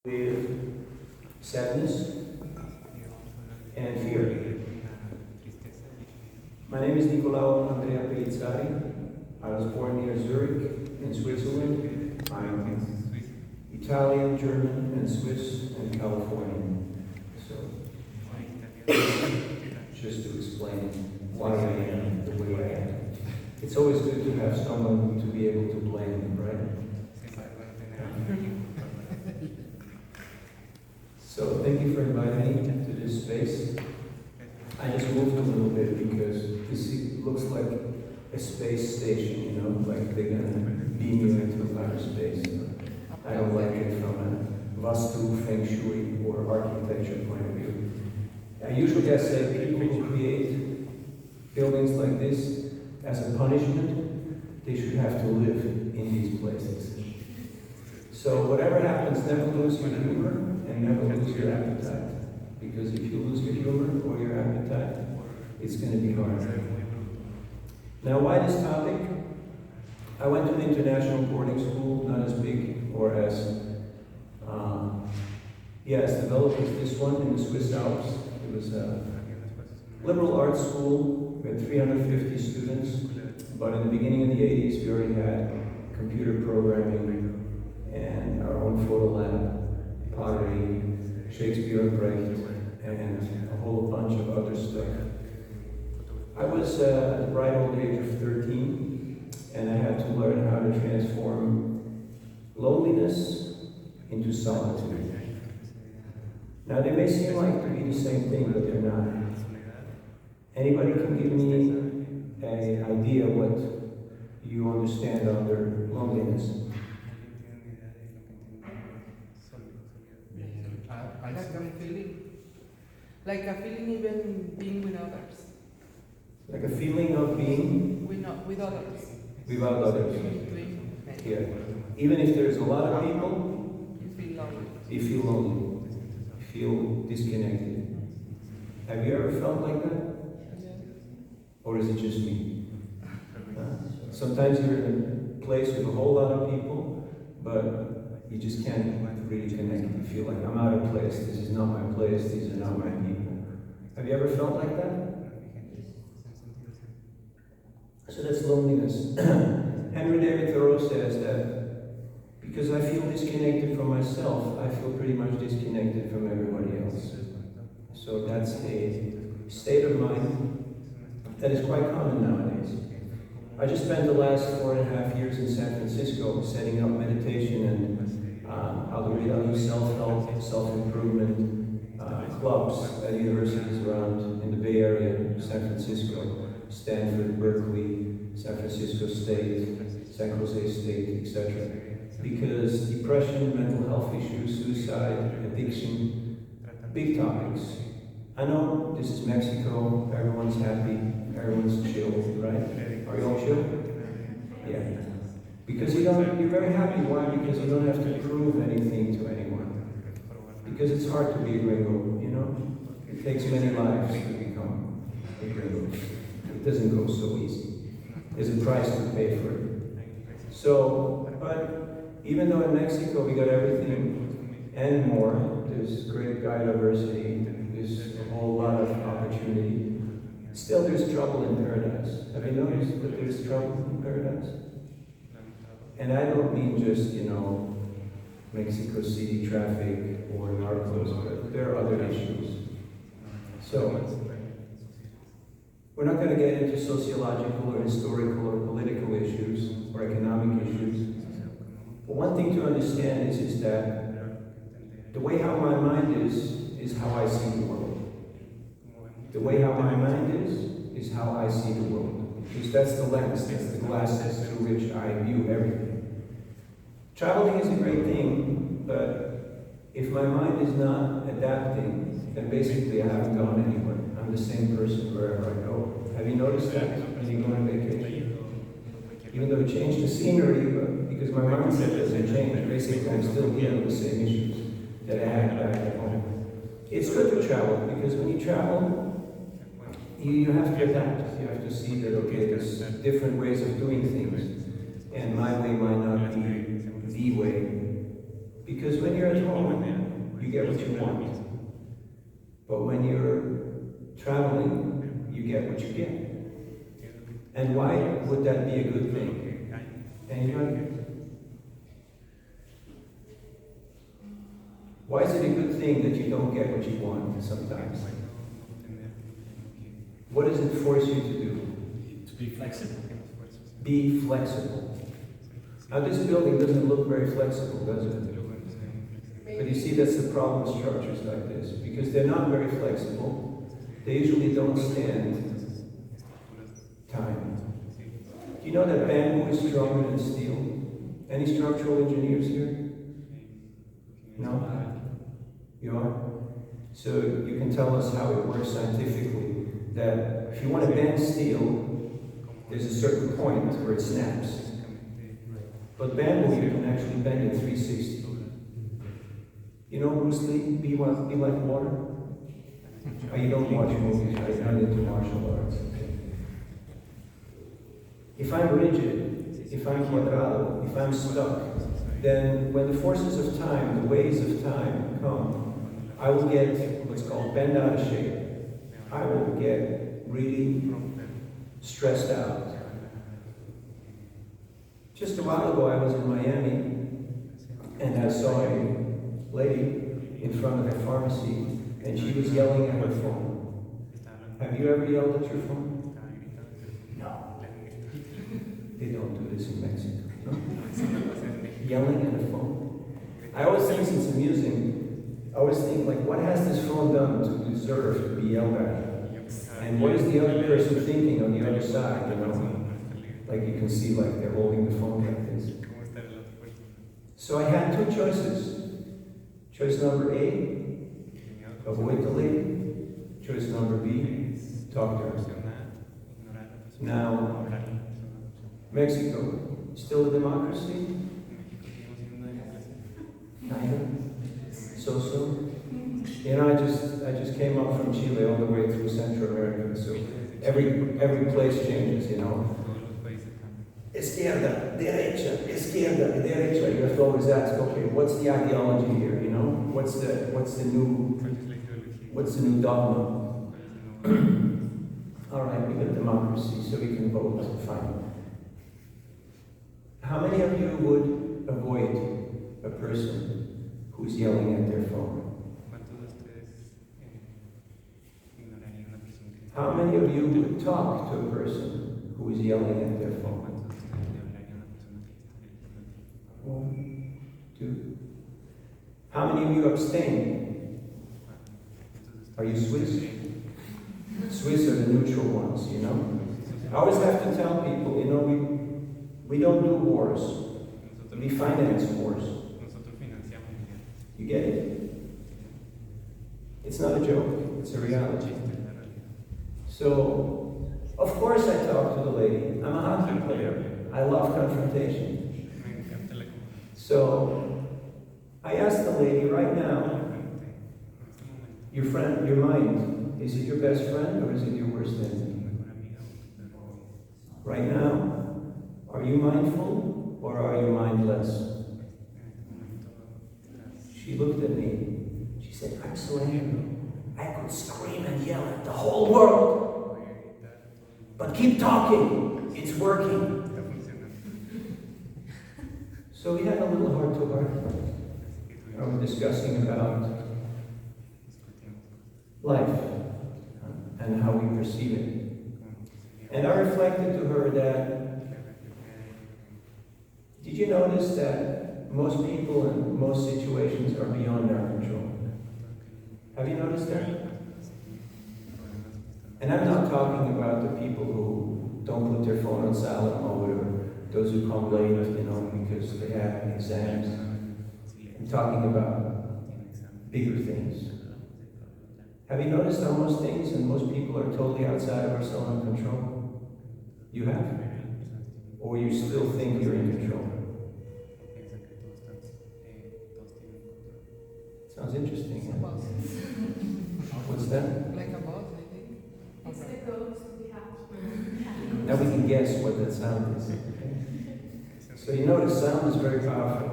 with sadness and fear. My name is Nicolao Andrea Pellizzari. I was born near Zurich in Switzerland. I'm Italian, German, and Swiss, and Californian. So, just to explain why I am the way I am. It's always good to have someone to be able to blame, right? So thank you for inviting me to this space. I just moved a little bit because this looks like a space station, you know, like they're gonna beam you into outer space. I don't like it from a Vastu, Feng Shui, or architecture point of view. I usually say people who create buildings like this as a punishment, they should have to live in these places. So whatever happens, never lose your humor and never lose your appetite. Because if you lose your humor or your appetite, it's going to be hard. Now, why this topic? I went to an international boarding school, not as big or as developed as this one in the Swiss Alps. It was a liberal arts school with 350 students, but in the beginning of the 80s, we already had computer programming and our own photo lab, pottery, Shakespeare and Brecht, and a whole bunch of other stuff. I was at the ripe old age of 13, and I had to learn how to transform loneliness into solitude. Now, they may seem like to be the same thing, but they're not. Anybody can give me an idea what you understand under loneliness? Like a feeling even being with others. Like a feeling of being with others. Without others. Yeah. Even if there's a lot of people, you feel lonely. You feel lonely. You feel disconnected. Have you ever felt like that? Yeah. Or is it just me? Sometimes you're in a place with a whole lot of people, but you just can't really connect. You feel like, I'm out of place. This is not my place. These are not my people. Have you ever felt like that? So that's loneliness. Henry David Thoreau says that because I feel disconnected from myself, I feel pretty much disconnected from everybody else. So that's a state of mind that is quite common nowadays. I just spent the last 4.5 years in San Francisco setting up meditation and self-help, self-improvement clubs at universities around in the Bay Area, San Francisco, Stanford, Berkeley, San Francisco State, San Jose State, etc. Because depression, mental health issues, suicide, addiction, big topics. I know this is Mexico, everyone's happy, everyone's chill, right? Are you all chill? Yeah. Because you're very happy. Why? Because you don't have to prove anything to anyone. Because it's hard to be a gringo, you know? It takes many lives to become a gringo. It doesn't go so easy. There's a price to pay for it. So, but even though in Mexico we got everything and more, there's great biodiversity, there's a whole lot of opportunity, still there's trouble in paradise. Have you noticed that there's trouble in paradise? And I don't mean just, Mexico City traffic or narcos, but there are other issues. So, we're not going to get into sociological or historical or political issues or economic issues. But one thing to understand is that the way how my mind is how I see the world. The way how my mind is how I see the world. Because that's the lens, that's the glasses through which I view everything. Traveling is a great thing, but if my mind is not adapting, then basically I haven't gone anywhere. I'm the same person wherever I go. Have you noticed that when you go on vacation? Even though you change the scenery, but because my mindset doesn't change, basically I'm still dealing with the same issues that I had back at home. It's good to travel, because when you travel, you have to adapt. You have to see that, okay, there's different ways of doing things, and my way might not be the way. Because when you're at home, you get what you want. But when you're traveling, you get what you get. And why would that be a good thing? Anybody? Why is it a good thing that you don't get what you want sometimes? What does it force you to do? To be flexible. Be flexible. Now this building doesn't look very flexible, does it? But you see, that's the problem with structures like this. Because they're not very flexible. They usually don't stand time. Do you know that bamboo is stronger than steel? Any structural engineers here? No? You are? So you can tell us how it works scientifically. That if you want to bend steel, there's a certain point where it snaps. But bamboo, you can actually bend it 360. You know Bruce Lee, be like water? Oh, you don't watch movies, right? You're not into martial arts. If I'm rigid, if I'm cuadrado, if I'm stuck, then when the forces of time, the waves of time come, I will get what's called bend out of shape. I will get really stressed out. Just a while ago I was in Miami and I saw a lady in front of a pharmacy and she was yelling at her phone. Have you ever yelled at your phone? No. They don't do this in Mexico. No? Yelling at a phone. I always think it's amusing. I always think, like, what has this phone done to deserve to be yelled at? And what is the other person thinking on the other side, you know? Like you can see, like, they're holding the phone like this. So I had two choices. Choice number A, avoid the lady. Choice number B, talk to her. Now, Mexico, still a democracy? Neither. So. You know, I just came up from Chile all the way through Central America, so every place changes, you know. Izquierda, derecha, izquierda, derecha. You have to always ask, okay, what's the ideology here? You know, what's the new dogma? All right, we got democracy, so we can vote. Fine. How many of you would avoid a person who's yelling at their phone? How many of you would talk to a person who is yelling at their phone? 1, 2. How many of you abstain? Are you Swiss? Swiss are the neutral ones, you know? I always have to tell people, you know, we don't do wars. We finance wars. You get it? It's not a joke, it's a reality. So, of course I talk to the lady. I'm a hockey player. I love confrontation. So, I asked the lady right now, your friend, your mind, is it your best friend or is it your worst enemy? Right now, are you mindful or are you mindless? She looked at me. She said, I'm so angry. I could scream and yell at the whole world. But keep talking. It's working. So we had a little heart-to-heart. We were discussing about life and how we perceive it. And I reflected to her that, did you notice that most people in most situations are beyond our control? Have you noticed that? And I'm not talking about the people who don't put their phone on silent mode or those who come late, you know, because they have exams. I'm talking about bigger things. Have you noticed how most things and most people are totally outside of our self-control? You have? Or you still think you're in control? Sounds interesting. Huh? What's that? Like a boss, I think. It's the ghost we have. Now we can guess what that sound is. So you notice sound is very powerful.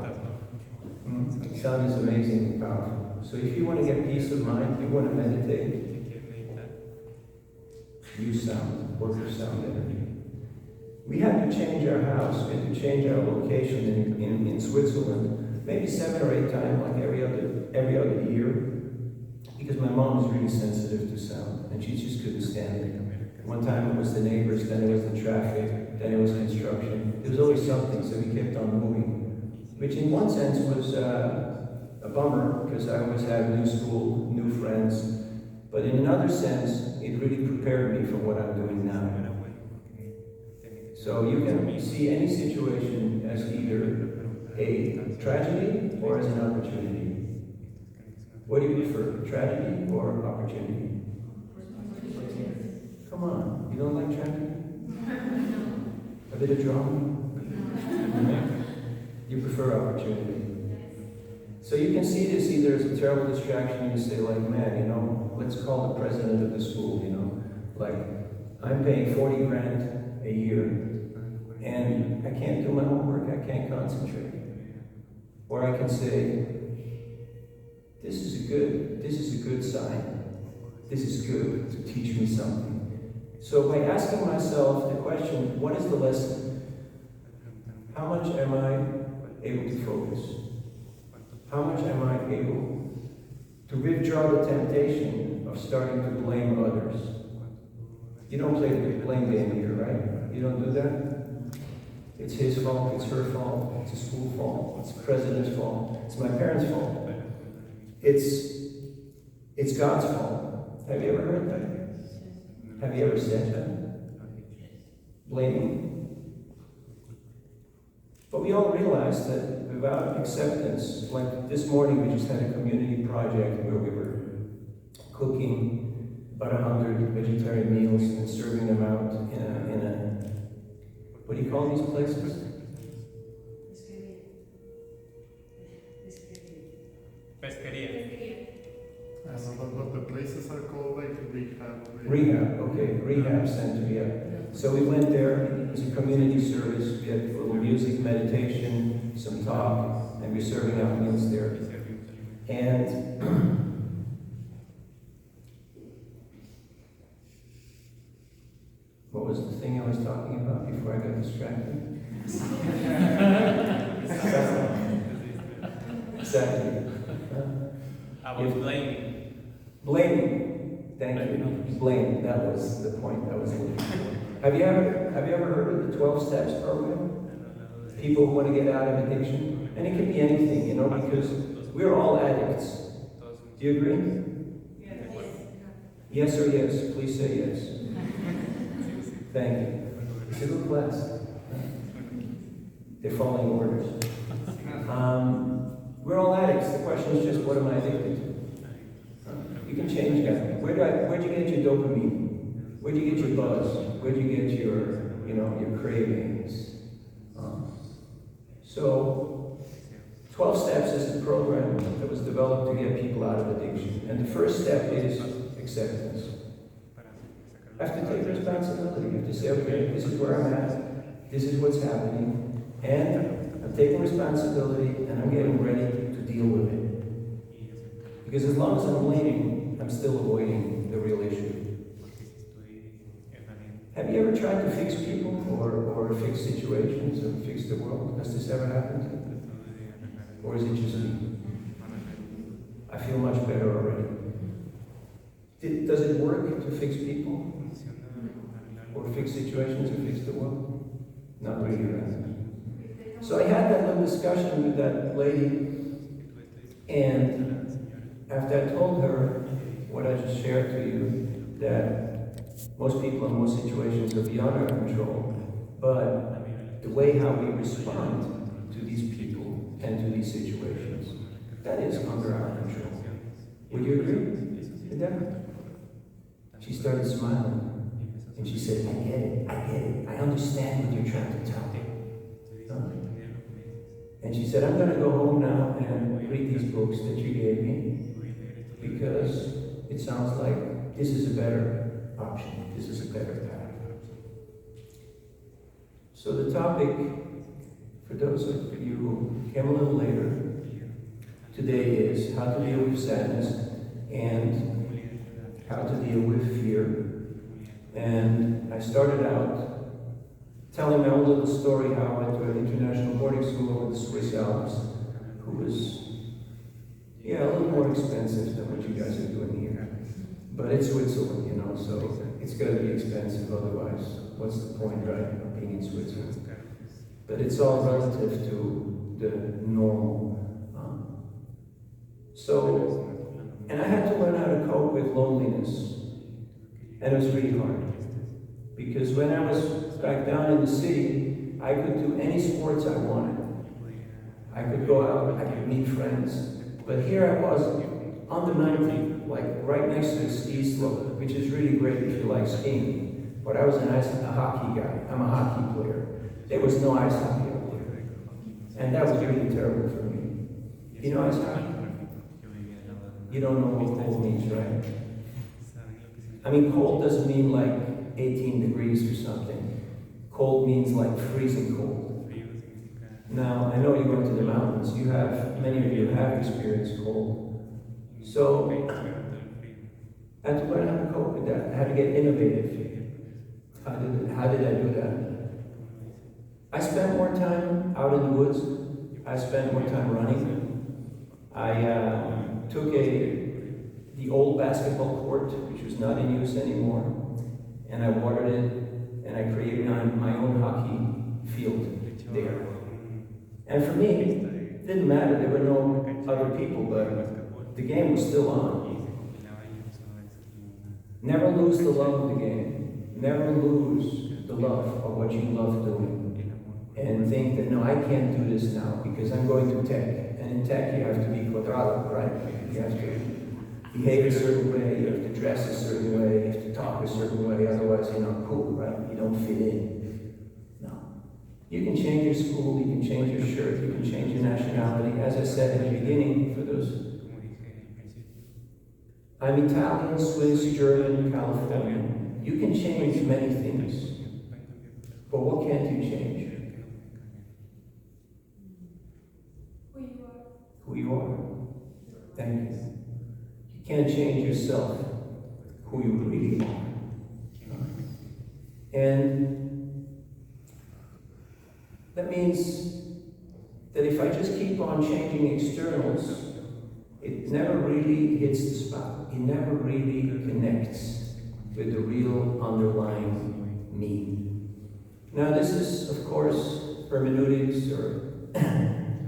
Sound is amazingly powerful. So if you want to get peace of mind, you want to meditate, use sound, work with sound energy. We had to change our house, we had to change our location in Switzerland, maybe 7 or 8 times, like every other year, because my mom is really sensitive to sound, and she just couldn't stand it. One time it was the neighbors, then it was the traffic, then it was construction. There was always something, so we kept on moving, which in one sense was a bummer, because I always had a new school, new friends, but in another sense, it really prepared me for what I'm doing now. So you can see any situation as either a tragedy or as an opportunity. What do you prefer, tragedy or opportunity? Come on, you don't like tragedy? A bit of drama? You prefer opportunity. So you can see this either as a terrible distraction, you say like, man, you know, let's call the president of the school, you know, like, I'm paying 40 grand a year, and I can't do my homework, I can't concentrate. Or I can say, this is a good sign. This is good to teach me something. So by asking myself the question, what is the lesson? How much am I able to focus? How much am I able to withdraw the temptation of starting to blame others? You don't play the blame game here, right? You don't do that? It's his fault, it's her fault, it's the school fault, it's the president's fault, it's my parents' fault. It's God's fault. Have you ever heard that? Have you ever said that? Blaming. But we all realize that without acceptance, like this morning we just had a community project where we were cooking about 100 vegetarian meals and serving them out in a what do you call these places? Pesquería. I don't know what the places are called, like rehab. Rehab, okay, rehab center, yeah. So we went there, it was a community service, we had a little music, meditation, some talk, and we were serving out meals there. And what was the thing I was talking about before I got distracted? Exactly. I was blaming. Blaming. Thank you. Blame. That was the point I was looking for. Have you ever heard of the 12 Steps program? People who want to get out of addiction? And it can be anything, you know, because we're all addicts. Do you agree? Yes or yes? Please say yes. Thank you. It's a good class. They're following orders. We're all addicts. The question is just, what am I addicted to? You can change that. Where'd you get your dopamine? Where'd you get your buzz? Where'd you get your cravings? So, 12 Steps is a program that was developed to get people out of addiction. And the first step is acceptance. I have to take responsibility. I have to say, okay, this is where I'm at. This is what's happening. And I'm taking responsibility and I'm getting ready to deal with it. Because as long as I'm blaming, I'm still avoiding the real issue. Have you ever tried to fix people or fix situations or fix the world? Has this ever happened? Or is it just me? I feel much better already. Does it work to fix people? Or fix situations or fix the world? Not really, right? So I had that little discussion with that lady, and after I told her what I just shared to you, that most people in most situations are beyond our control, but the way how we respond to these people and to these situations, that is under our control. Would you agree with that? She started smiling. And she said, I get it, I understand what you're trying to tell me. And she said, I'm going to go home now and read these books that you gave me, because it sounds like this is a better option, this is a better path. So the topic, for those of you who came a little later, today is how to deal with sadness and how to deal with fear. And I started out telling my own little story how I went to an international boarding school over the Swiss Alps, who was, a little more expensive than what you guys are doing here. But it's Switzerland, so it's going to be expensive, otherwise, what's the point, right, of being in Switzerland? But it's all relative to the normal. And I had to learn how to cope with loneliness. And it was really hard. Because when I was back down in the city, I could do any sports I wanted. I could go out, I could meet friends. But here I was, on the mountain, like right next to the ski slope, which is really great if you like skiing. But I was a hockey guy. I'm a hockey player. There was no ice hockey up there. And that was really terrible for me. You know ice hockey? You don't know what cold means, right? I mean, cold doesn't mean like 18 degrees or something. Cold means like freezing cold. Now, I know you go into the mountains. Many of you have experienced cold. So, I had to learn how to cope with that. I had to get innovative. How did I do that? I spent more time out in the woods. I spent more time running. I took the old basketball court, which was not in use anymore, and I watered it, and I created my own hockey field there. And for me, it didn't matter. There were no other people, but the game was still on. Never lose the love of the game. Never lose the love of what you love doing. And think that, no, I can't do this now because I'm going to tech. And in tech, you have to be cuadrado, right? You have to behave a certain way, you have to dress a certain way, you have to talk a certain way, otherwise you're not cool, right? You don't fit in. No. You can change your school, you can change your shirt, you can change your nationality. As I said in the beginning, for those, I'm Italian, Swiss, German, Californian. You can change many things, but what can't you change? Who you are. Thank you. You can't change yourself, who you really are. And that means that if I just keep on changing externals, it never really hits the spot. It never really connects with the real underlying me. Now this is, of course, hermeneutics or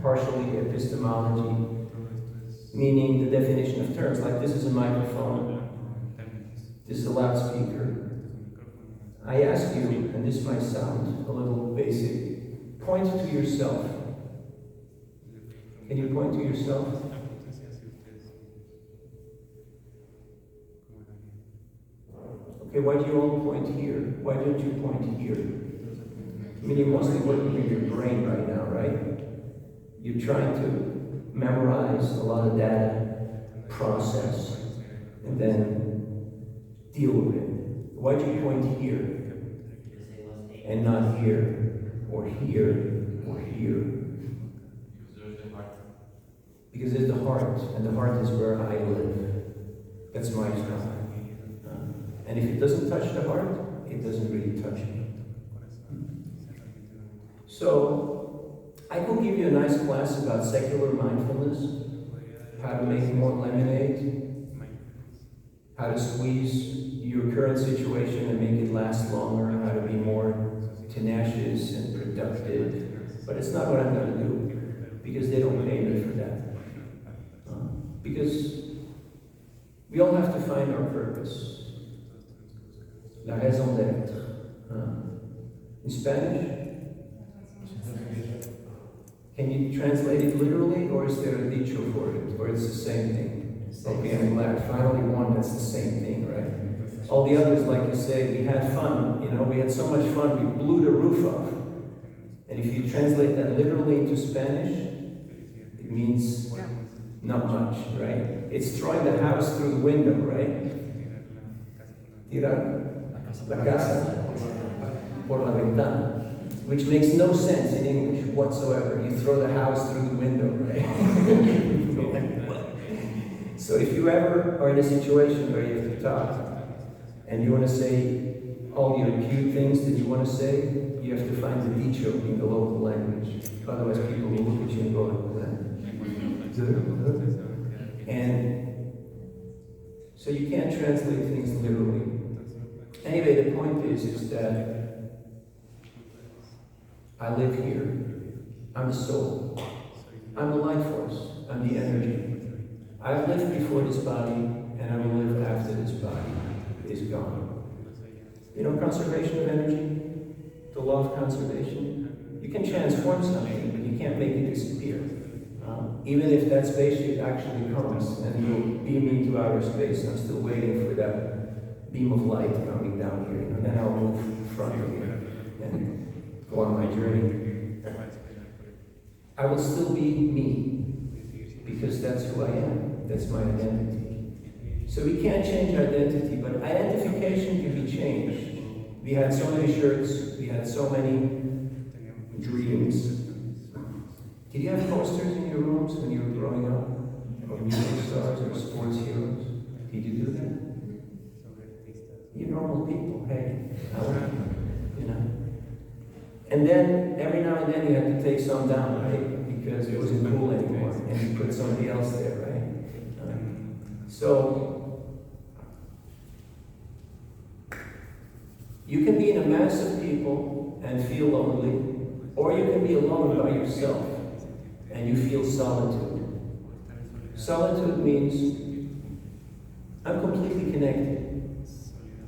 partially epistemology, meaning the definition of terms. Like this is a microphone, this is a loudspeaker. I ask you, and this might sound a little basic, point to yourself. Can you point to yourself? Okay, why do you all point here? Why don't you point here? I mean, you're mostly working with your brain right now, right? You're trying to memorize a lot of data, process, and then deal with it. Why do you point here and not here, or here, or here? Because there's the heart, and the heart is where I live. That's my job. And if it doesn't touch the heart, it doesn't really touch me. So, I could give you a nice class about secular mindfulness, how to make more lemonade, how to squeeze your current situation and make it last longer, how to be more tenacious and productive. But it's not what I'm going to do, because they don't pay me for that. Because we all have to find our purpose. La raison d'être. In Spanish? Can you translate it literally, or is there a dicho for it, or it's the same thing? Okay, I'm glad. Finally one that's the same thing, right? All the others, like you say, we had fun, we had so much fun, we blew the roof off. And if you translate that literally into Spanish, it means not much, right? It's throwing the house through the window, right? Tirar la casa por la ventana. Which makes no sense in English whatsoever. You throw the house through the window, right? So if you ever are in a situation where you have to talk and you want to say all your cute things that you want to say, you have to find the dicho in the local language. Otherwise people will look at you and go, and so you can't translate things literally. Anyway, the point is that I live here. I'm the soul. I'm the life force. I'm the energy. I've lived before this body, and I will live after this body is gone. You know conservation of energy? The law of conservation? You can transform something, but you can't make it disappear. Even if that spaceship actually comes and will beam into outer space, I'm still waiting for that beam of light coming down here, and then I'll move in front of you and go on my journey. I will still be me, because that's who I am. That's my identity. So we can't change identity, but identification can be changed. We had so many shirts, we had so many dreams. Did you have posters in your rooms when you were growing up? Or music stars or sports heroes? Did you do that? You're normal people, hey. You know? And then, every now and then you had to take some down, right? Because it wasn't cool anymore, and you put somebody else there, right? So, you can be in a mass of people and feel lonely, or you can be alone by yourself and you feel solitude. Solitude means I'm completely connected.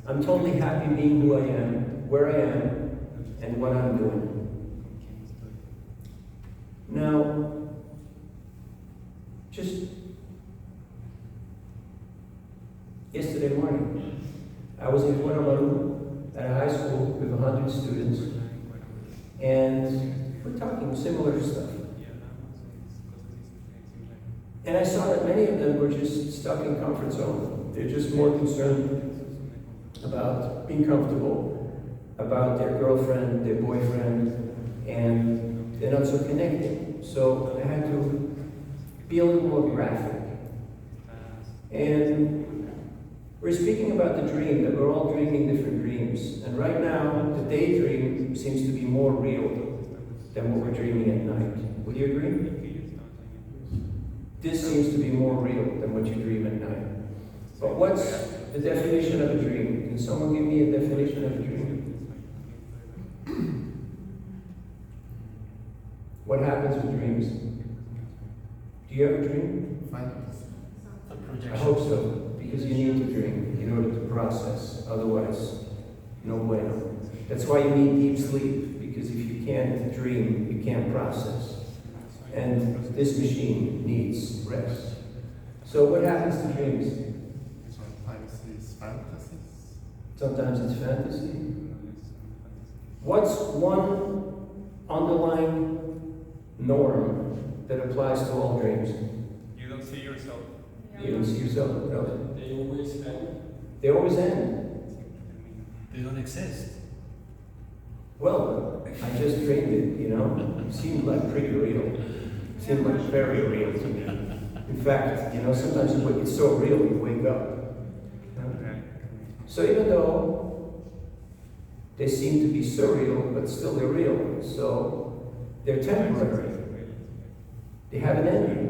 I'm totally happy being who I am, where I am, and what I'm doing. Now, just yesterday morning, I was in Guatemala at a high school with 100 students, and we're talking similar stuff. And I saw that many of them were just stuck in comfort zone. They're just more concerned about being comfortable, about their girlfriend, their boyfriend, and they're not so connected. So I had to be a little more graphic. And we're speaking about the dream, that we're all dreaming different dreams. And right now, the daydream seems to be more real than what we're dreaming at night. Would you agree? This seems to be more real than what you dream at night. But what's the definition of a dream? Can someone give me a definition of a dream? What happens with dreams? Do you ever dream? I hope so, because you need to dream in order to process. Otherwise, no bueno. That's why you need deep sleep, because if you can't dream, you can't process. And this machine needs rest. So what happens to dreams? Sometimes it's fantasies. Sometimes it's fantasy. What's one underlying norm that applies to all dreams? You don't see yourself. You don't see yourself? No. They always end. They always end. They don't exist. Well, I just dreamed it, you know? It seemed like pretty real. It seemed like very real to me. In fact, you know, sometimes it's so real you wake up. So even though they seem to be surreal, but still they're real. So they're temporary. They have an ending.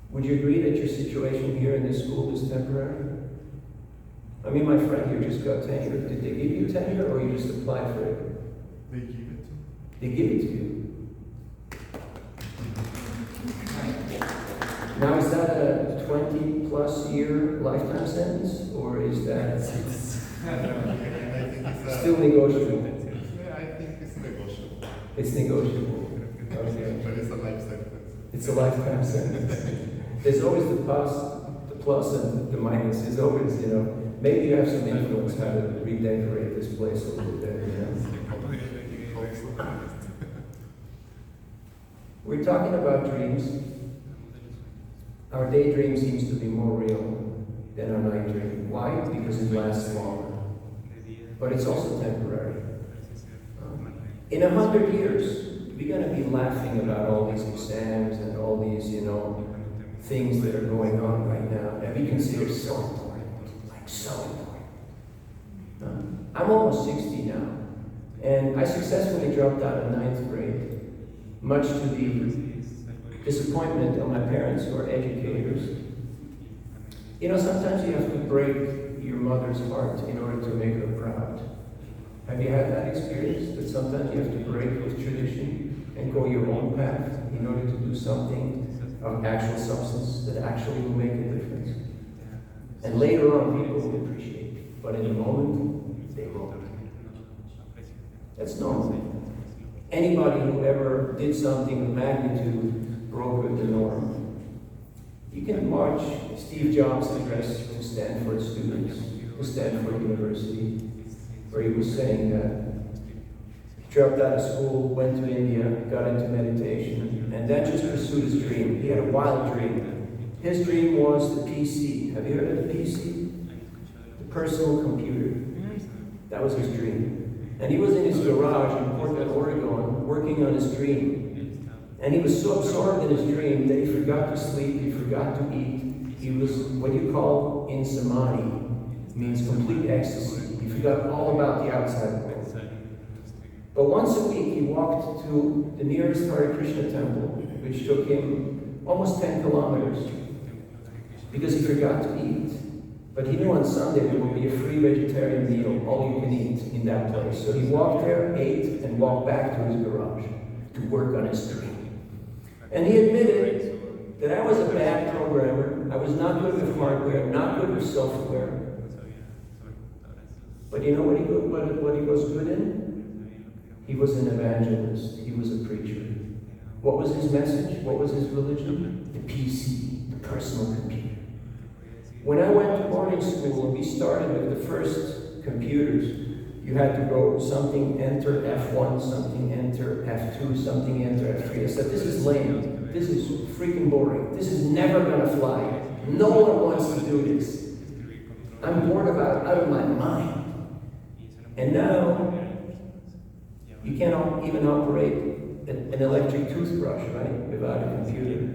Would you agree that your situation here in this school is temporary? I mean, my friend here just got tenure. Did they give you tenure, or you just applied for it? They give it to me. They give it to you. Now, is that a 20-plus year lifetime sentence, or is that I think it's still negotiable? Yeah, I think it's negotiable. It's negotiable. Okay. But it's a life sentence. It's a lifetime sentence. There's always the plus and the minus. There's always, you know, maybe you have some influence how to redecorate this place a little bit, you know? We're talking about dreams. Our daydream seems to be more real than our night dream. Why? Because it lasts longer. But it's also temporary. In 100 years, we're going to be laughing about all these exams and all these, things that are going on right now that we consider so important, like so important. I'm almost 60 now, and I successfully dropped out of 9th grade, much to the disappointment of my parents who are educators. Sometimes you have to break your mother's heart in order to make her proud. Have you had that experience, that sometimes you have to break with tradition and go your own path in order to do something of actual substance that actually will make a difference? And later on, people will appreciate it, but in the moment, they won't. That's normal. Anybody who ever did something of magnitude broke with the norm. You can watch Steve Jobs' address to Stanford students, to Stanford University, where he was saying that he dropped out of school, went to India, got into meditation, and then just pursued his dream. He had a wild dream. His dream was the PC. Have you heard of the PC? The personal computer. That was his dream. And he was in his garage in Portland, Oregon, working on his dream. And he was so absorbed in his dream that he forgot to sleep, he forgot to eat. He was what you call in samadhi, means complete ecstasy. He forgot all about the outside world. But once a week he walked to the nearest Hare Krishna temple, which took him almost 10 kilometers, because he forgot to eat. But he knew on Sunday there would be a free vegetarian meal, all you can eat, in that place. So he walked there, ate, and walked back to his garage to work on his dream. And he admitted that I was a bad programmer. I was not good with hardware, not good with software. But you know what he was good in? He was an evangelist. He was a preacher. What was his message? What was his religion? The PC, the personal computer. When I went to boarding school, we started with the first computers. You had to go something, enter F1, something, enter F2, something, enter F3. I said, this is lame. This is freaking boring. This is never going to fly. No one wants to do this. I'm bored out of my mind. And now, you can't even operate an electric toothbrush, right, without a computer.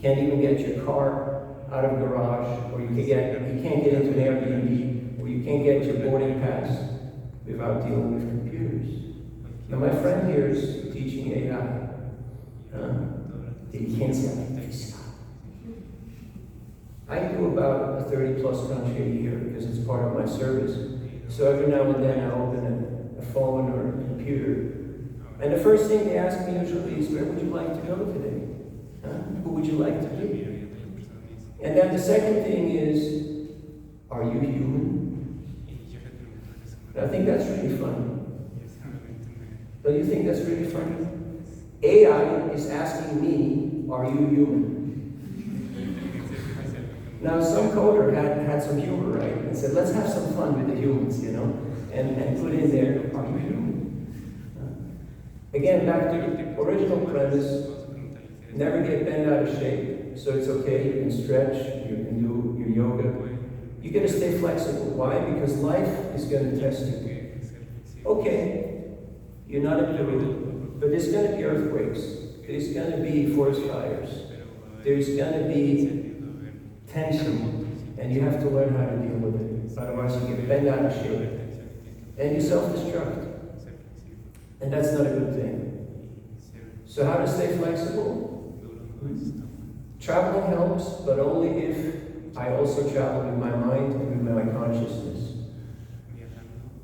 Can't even get your car out of a garage, or you can't get into an Airbnb, or you can't get your boarding pass without dealing with computers. Now my friend here is teaching AI. I do about a 30 plus country a year because it's part of my service. So every now and then I open a phone or a computer. And the first thing they ask me usually is, where would you like to go today? Who would you like to be? And then the second thing is, are you human? And I think that's really funny. Don't you think that's really funny? AI is asking me, are you human? Now some coder had some humor, right? And said, let's have some fun with the humans, and put in there, are you human? Again, back to the original premise, never get bent out of shape. So it's okay, you can stretch, you can do your yoga. You gotta stay flexible. Why? Because life is gonna test you. Okay, you're not in Peru, but there's gonna be earthquakes. There's gonna be forest fires. There's gonna be tension, and you have to learn how to deal with it. Otherwise you get bent out of shape. And you self-destruct. And that's not a good thing. So how to stay flexible? Traveling helps, but only if I also travel with my mind and with my consciousness.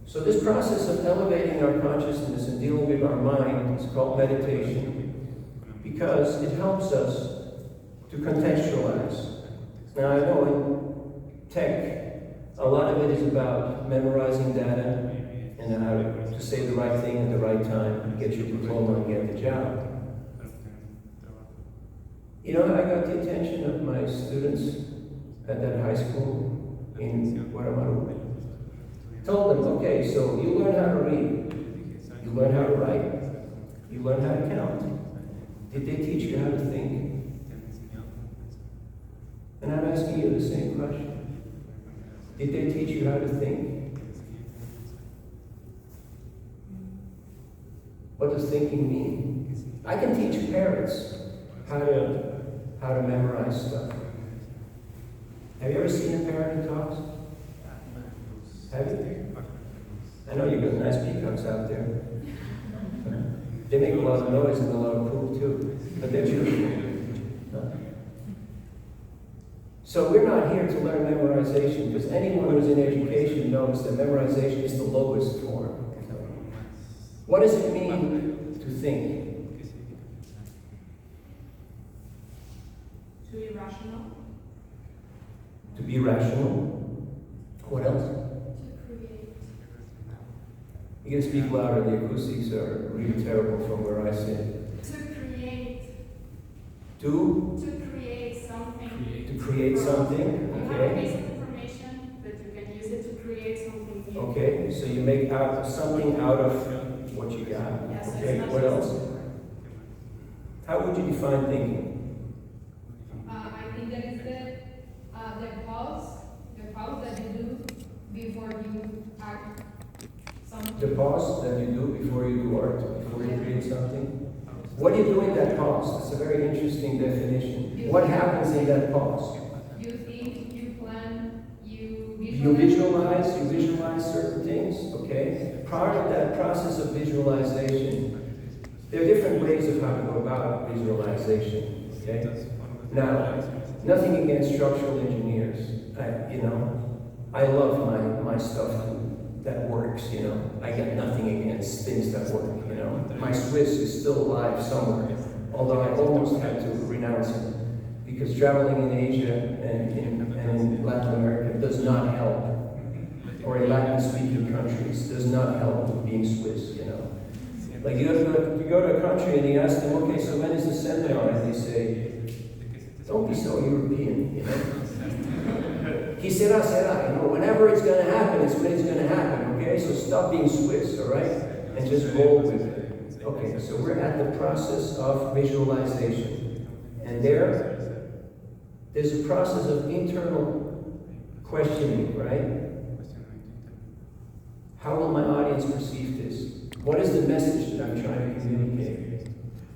So this process of elevating our consciousness and dealing with our mind is called meditation, because it helps us to contextualize. Now I know in tech, a lot of it is about memorizing data and how to say the right thing at the right time, get your diploma and get the job. I got the attention of my students at that high school in Guatemala. Told them, okay, so you learn how to read, you learn how to write, you learn how to count. Did they teach you how to think? And I'm asking you the same question. Did they teach you how to think? What does thinking mean? I can teach parents how to memorize stuff. Have you ever seen a parent who talks? Have you? I know you've got nice peacocks out there. They make a lot of noise and a lot of poop too, but they're beautiful. So we're not here to learn memorization, because anyone who's in education knows that memorization is the lowest form. What does it mean to think? To be rational. To be rational. What else? To create. You can speak louder, the acoustics are really terrible from where I sit. To create. To create something. To create something, You have a piece okay? of information, but you can use it to create something new. Okay, so you make something out of what you got. Yes, it's Okay, not what just- else? How would you define thinking? I think that is the pause that you do before you act something. The pause that you do before you do art, before you create something? What do you do in that pause? That's a very interesting definition. What happens in that pause? You think, you plan, you You visualize certain things, okay? Part of that process of visualization, there are different ways of how to go about visualization, okay? Now, nothing against structural engineers. I love my stuff that works, I got nothing against things that work, My Swiss is still alive somewhere, although I almost had to renounce it, because traveling in Asia and in Latin America does not help, or in Latin-speaking countries, does not help with being Swiss, Like you go to a country and you ask them, okay, so when is the seminar? And they say, don't be so European, Qui sera, sera, whenever it's going to happen, it's when it's going to happen, okay? So stop being Swiss, all right? And just roll with it. Okay, so we're at the process of visualization. And there's a process of internal questioning, right? How will my audience perceive this? What is the message that I'm trying to communicate?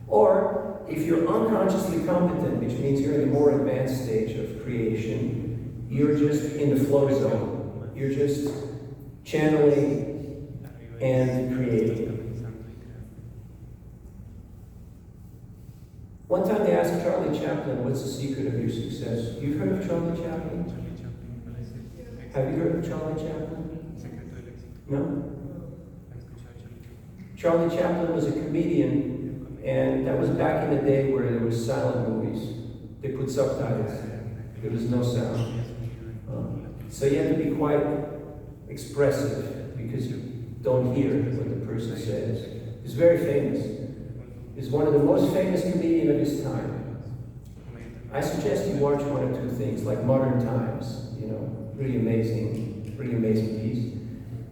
Or, if you're unconsciously competent, which means you're in the more advanced stage of creation, you're just in the flow zone. You're just channeling and creating. One time they asked Charlie Chaplin, what's the secret of your success? You've heard of Charlie Chaplin? Have you heard of Charlie Chaplin? No? Charlie Chaplin was a comedian, and that was back in the day where there was silent movies. They put subtitles. There was no sound. So you have to be quite expressive because you don't hear what the person says. He's very famous. He's one of the most famous comedians of his time. I suggest you watch one or two things, like Modern Times, really amazing piece.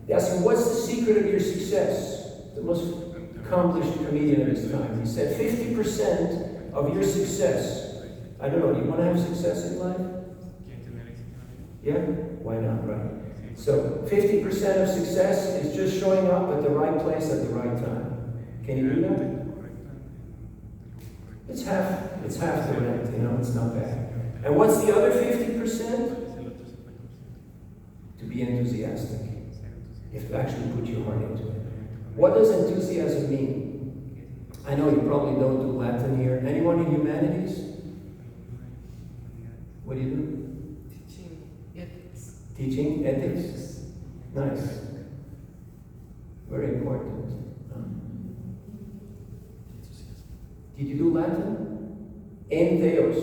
They asked him, what's the secret of your success? The most accomplished comedian of his time. He said, 50% of your success. I don't know, do you want to have success in life? Yeah? Why not, right? So 50% of success is just showing up at the right place at the right time. Can you do that? It's half correct, it's not bad. And what's the other 50%? To be enthusiastic. You have to actually put your heart into it. What does enthusiasm mean? I know you probably don't do Latin here. Anyone in humanities? What do you do? Teaching ethics. Teaching ethics? Nice. Very important. Did you do Latin? En Theos.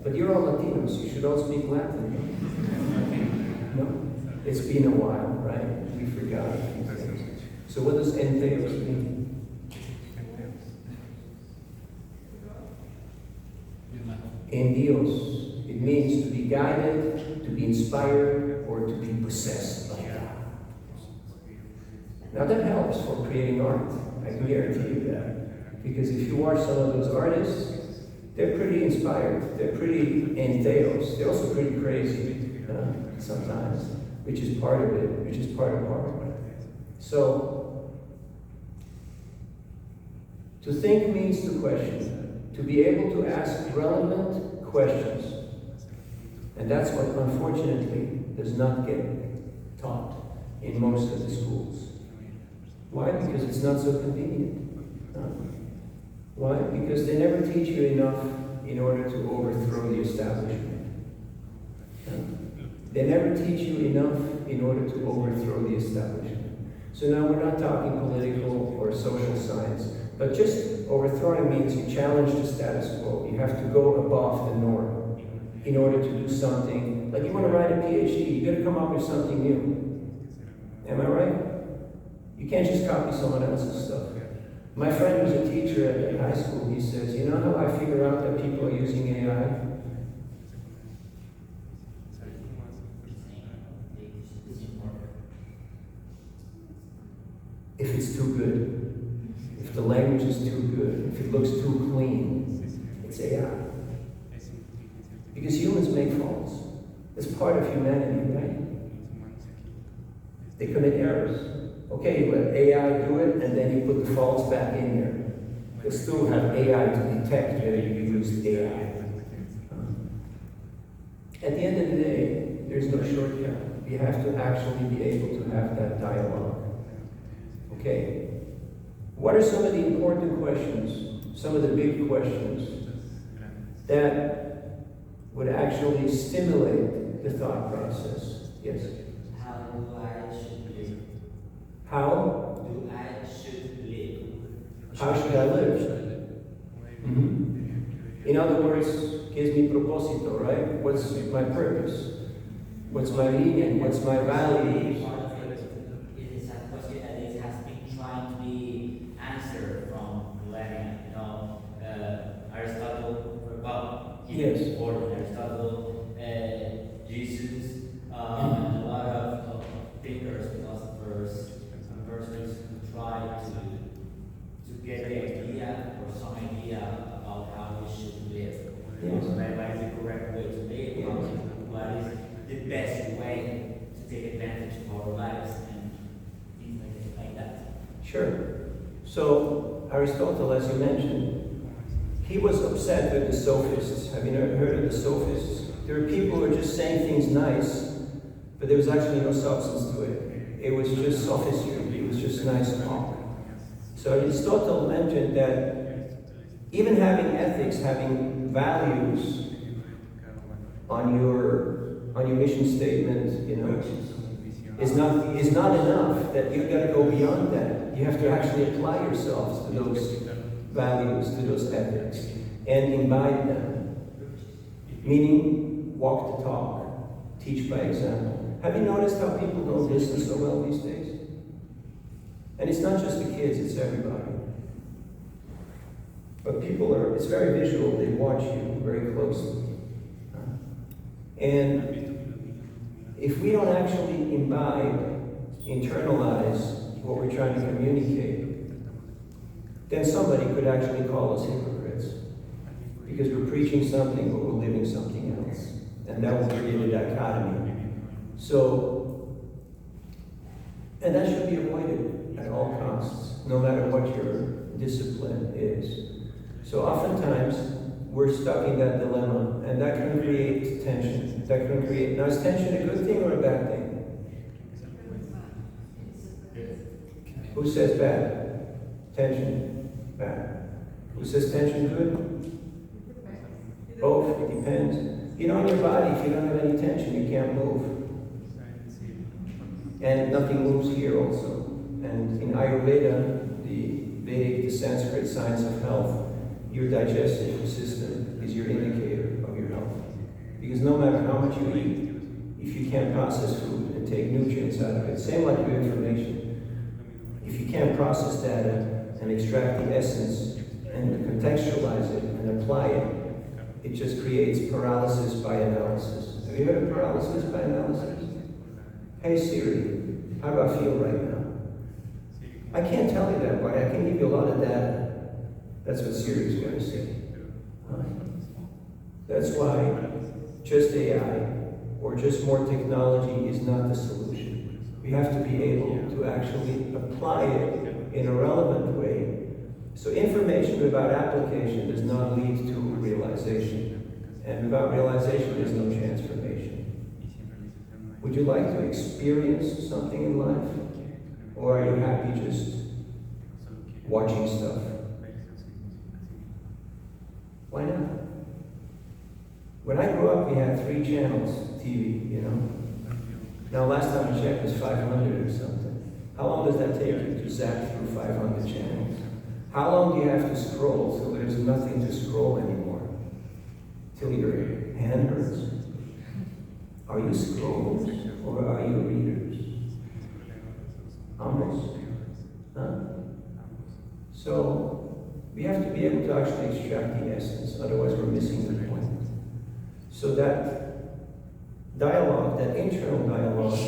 But you're all Latinos, you should all speak Latin. No? It's been a while, right? We forgot a few things. So what does En Theos mean? En Dios. It means to be guided, to be inspired, or to be possessed by God. Now that helps for creating art. I can guarantee you that. Because if you watch some of those artists, they're pretty inspired. They're pretty en theos. They're also pretty crazy sometimes, which is part of it, which is part of art. So, To think means to question, to be able to ask relevant questions. And that's what, unfortunately, does not get taught in most of the schools. Why? Because it's not so convenient. Why? Because they never teach you enough in order to overthrow the establishment. They never teach you enough in order to overthrow the establishment. So now we're not talking political or social science, but just overthrowing means you challenge the status quo. You have to go above the norm in order to do something. Like you want to write a PhD, you got to come up with something new. Am I right? You can't just copy someone else's stuff. My friend who's a teacher at high school, he says, you know how I figure out that people are using AI? If it's too good, if the language is too good, if it looks too clean, it's AI. Because humans make faults. It's part of humanity, right? They commit errors. Okay, you let AI do it, and then you put the faults back in there. You'll still have AI to detect whether you used AI. At the end of the day, there's no shortcut. You have to actually be able to have that dialogue. Okay? What are some of the important questions, some of the big questions that would actually stimulate the thought process? Yes? How do I should live? How? Do I should live? How should I live? In other words, ¿qué es mi propósito, right? What's my purpose? What's my meaning? What's my value? Part of it is a question that it has been trying to be answered from millennia. You know, Aristotle, well, Yes. Or Aristotle, Jesus, and a lot of thinkers, philosophers, and persons who try to get the idea or some idea about how we should live. Yes. What is the correct way to live? Yes. What is the best way to take advantage of our lives and things like that? Sure. So, Aristotle, as you mentioned, he was upset with the sophists. Have you ever heard of the sophists? There are people who are just saying things nice, but there was actually no substance to it. It was just sophistry. It was just nice talk. So Aristotle mentioned that even having ethics, having values on your mission statement, you know, is not enough. That you've got to go beyond that. You have to actually apply yourselves to those values, to those ethics, and imbibe them. Meaning, walk the talk, teach by example. Have you noticed how people don't listen so well these days? And it's not just the kids, it's everybody. But it's very visual, they watch you very closely. And if we don't actually imbibe, internalize what we're trying to communicate, then somebody could actually call us hypocrites. Because we're preaching something, but we're living something else. And that will create a dichotomy. So, and that should be avoided at all costs, no matter what your discipline is. So oftentimes, we're stuck in that dilemma, and that can create tension. Now is tension a good thing or a bad thing? Who says bad? Tension, bad. Who says tension good? Both, it depends. You know, in your body, if you don't have any tension, you can't move. And nothing moves here also. And in Ayurveda, the Sanskrit science of health, your digestive system is your indicator of your health. Because no matter how much you eat, if you can't process food and take nutrients out of it, same like your information. If you can't process data and extract the essence and contextualize it and apply it, it just creates paralysis by analysis. Have you heard of paralysis by analysis? Hey Siri, how do I feel right now? I can't tell you that, but I can give you a lot of data. That's what Siri is going to say. That's why just AI or just more technology is not the solution. We have to be able to actually apply it in a relevant way So information without application does not lead to realization. And without realization, there's no transformation. Would you like to experience something in life? Or are you happy just watching stuff? Why not? When I grew up, we had 3 channels, TV, you know? Now, last time I checked, it was 500 or something. How long does that take you to zap through 500 channels? How long do you have to scroll till there's nothing to scroll anymore? Till your hand hurts? Are you scrollers or are you readers? Almost. Huh? So, we have to be able to actually extract the essence, otherwise we're missing the point. So that dialogue, that internal dialogue,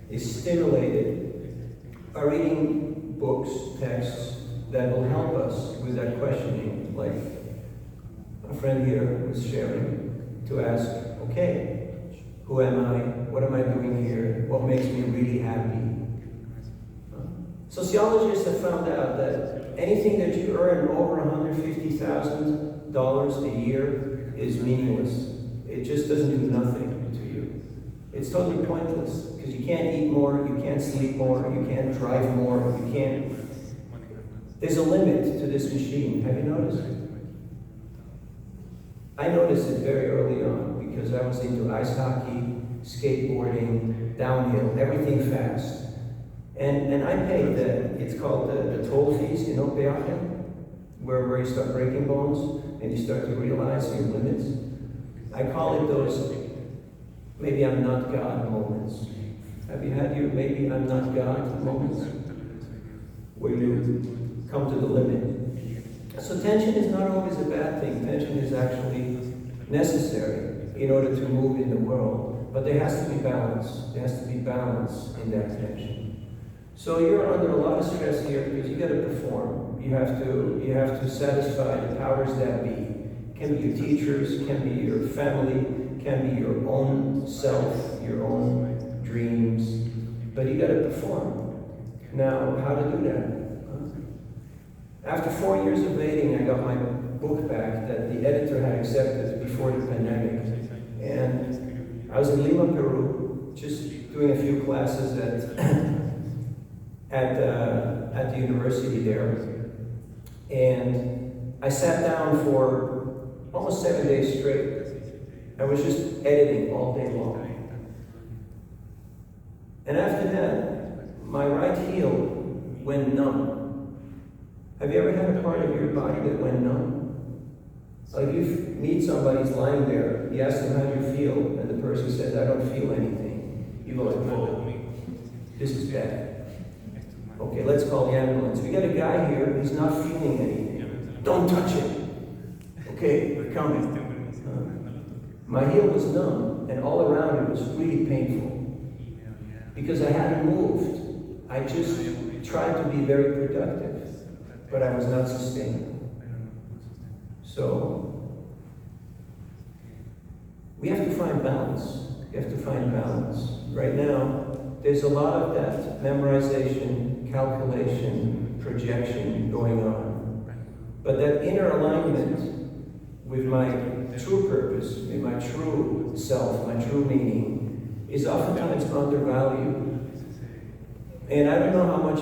is stimulated by reading books, texts, that will help us with that questioning, like a friend here was sharing, to ask, okay, who am I? What am I doing here? What makes me really happy? Sociologists have found out that anything that you earn over $150,000 a year is meaningless. It just doesn't do nothing to you. It's totally pointless, because you can't eat more, you can't sleep more, you can't drive more, you can't. There's a limit to this machine. Have you noticed? I noticed it very early on because I was into ice hockey, skateboarding, downhill, everything fast. And I paid it's called the toll fees, you know, peaje, where you start breaking bones and you start to realize your limits. I call it those maybe I'm not God moments. Have you had your maybe I'm not God moments? Where you come to the limit. So tension is not always a bad thing. Tension is actually necessary in order to move in the world. But there has to be balance. There has to be balance in that tension. So you're under a lot of stress here because you got to perform. You have to satisfy the powers that be. Can be your teachers, can be your family, can be your own self, your own dreams. But you got to perform. Now, how to do that? After 4 years of waiting, I got my book back that the editor had accepted before the pandemic. And I was in Lima, Peru, just doing a few classes at the university there. And I sat down for almost 7 days straight. I was just editing all day long. And after that, my right heel went numb. Have you ever had a part of your body that went numb? Like you meet somebody who's lying there, you ask them how you feel, and the person says, I don't feel anything. You go like, whoa, this is bad. Okay, let's call the ambulance. We got a guy here, he's not feeling anything. Don't touch him. Okay, we're coming. My heel was numb, and all around it was really painful. Because I hadn't moved. I just tried to be very productive. But I was not sustainable. So, we have to find balance. We have to find balance. Right now, there's a lot of that memorization, calculation, projection going on. But that inner alignment with my true purpose, with my true self, my true meaning, is oftentimes undervalued. And I don't know how much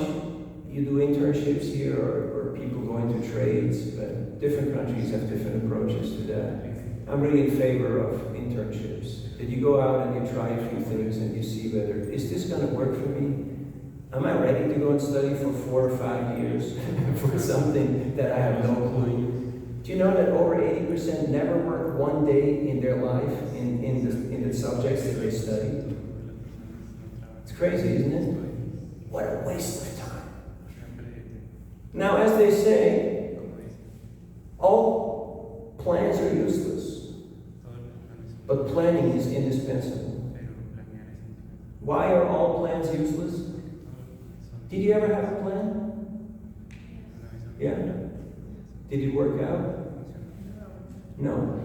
you do internships here or people go into trades, but different countries have different approaches to that. I'm really in favor of internships. That you go out and you try a few things and you see whether, is this going to work for me? Am I ready to go and study for 4 or 5 years for something that I have no clue? Do you know that over 80% never work one day in their life in the subjects that they study? It's crazy, isn't it? What a waste of time. Now, as they say, all plans are useless, but planning is indispensable. Why are all plans useless? Did you ever have a plan? Yeah? Did it work out? No.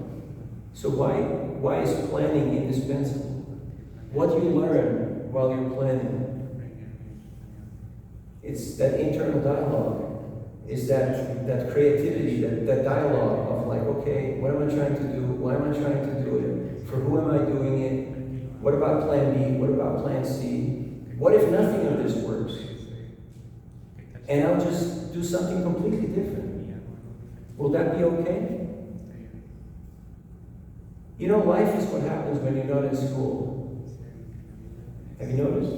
So why is planning indispensable? What do you learn while you're planning? It's that internal dialogue. is that creativity, that dialogue of like, okay, what am I trying to do? Why am I trying to do it? For who am I doing it? What about plan B? What about plan C? What if nothing of this works? And I'll just do something completely different. Will that be okay? You know, life is what happens when you're not in school. Have you noticed?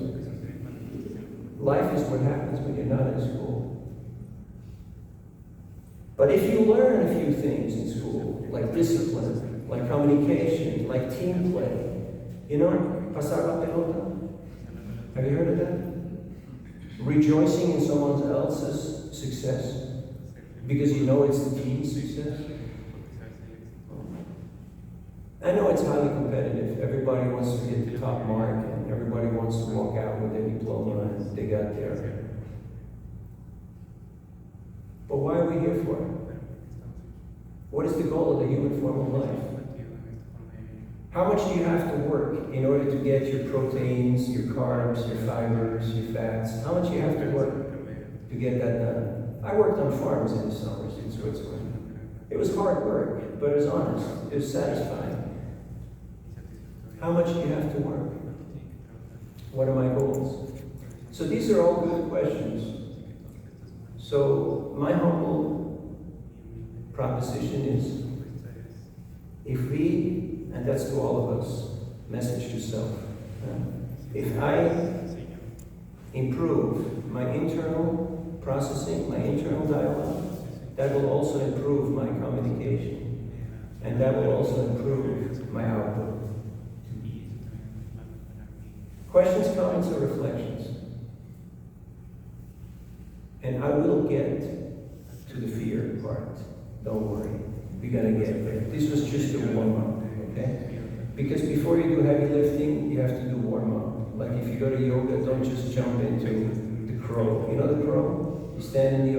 Life is what happens when you're not in school. But if you learn a few things in school, like discipline, like communication, like team play, you know, pasar la pelota. Have you heard of that? Rejoicing in someone else's success because you know it's the team's success. I know it's highly competitive. Everybody wants to get the top mark and everybody wants to walk out with their diploma and they got there. But why are we here for? What is the goal of the human form of life? How much do you have to work in order to get your proteins, your carbs, your fibers, your fats? How much do you have to work to get that done? I worked on farms in the summers in Switzerland. It was hard work, but it was honest. It was satisfying. How much do you have to work? What are my goals? So these are all good questions. So my humble proposition is, if we, and that's to all of us, message to self, if I improve my internal processing, my internal dialogue, that will also improve my communication, and that will also improve my output. Questions, comments, or reflections? And I will get to the fear part. Don't worry. We're going to get there. This was just a warm-up, okay? Because before you do heavy lifting, you have to do warm-up. Like if you go to yoga, don't just jump into the crow. You know the crow? You stand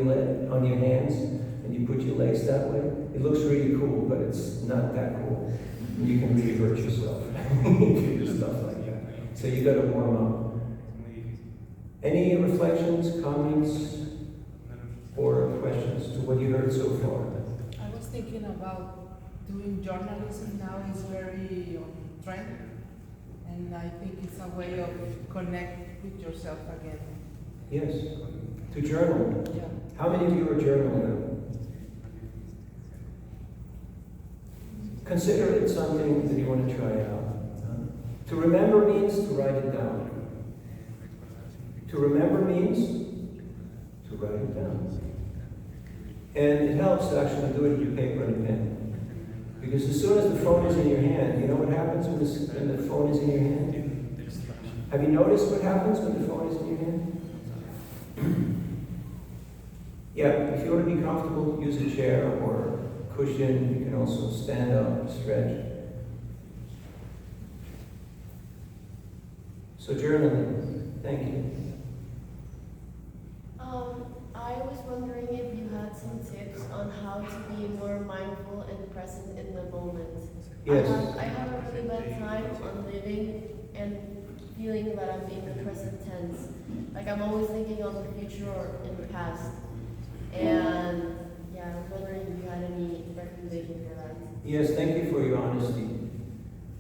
on your hands and you put your legs that way. It looks really cool, but it's not that cool. You can really hurt yourself if you do stuff like that. So you got to warm up. Any reflections, comments, or questions to what you heard so far? I was thinking about doing journalism now is very trend, and I think it's a way of connect with yourself again. Yes, to journal. Yeah. How many of you are journaling? Consider it something that you want to try out. To remember means to write it down. To remember means to write it down. And it helps to actually do it with your paper and a pen. Because as soon as the phone is in your hand, you know what happens when the phone is in your hand? Have you noticed what happens when the phone is in your hand? Yeah, if you want to be comfortable, use a chair or a cushion. You can also stand up, stretch. So journaling, thank you. I was wondering if you had some tips on how to be more mindful and present in the moment. Yes. I have a really bad time on living and feeling that I'm in the present tense. Like I'm always thinking of the future or in the past. And yeah, I was wondering if you had any recommendation for that. Yes, thank you for your honesty.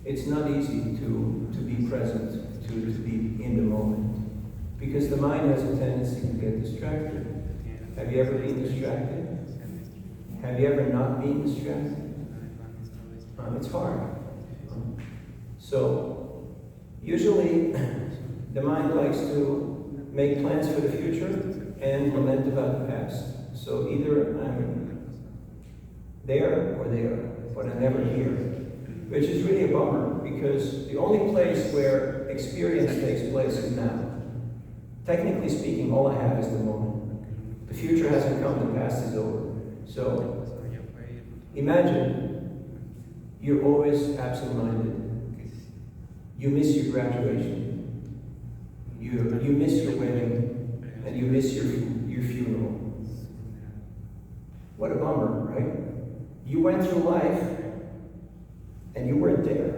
It's not easy to be present, to be in the moment. Because the mind has a tendency to get distracted. Have you ever been distracted? Have you ever not been distracted? It's hard. So, usually, the mind likes to make plans for the future and lament about the past. So either I'm there or there, but I'm never here. Which is really a bummer, because the only place where experience takes place is now. Technically speaking, all I have is the moment. The future hasn't come, the past is over. So, imagine you're always absent-minded. You miss your graduation. You miss your wedding, and you miss your funeral. What a bummer, right? You went through life, and you weren't there.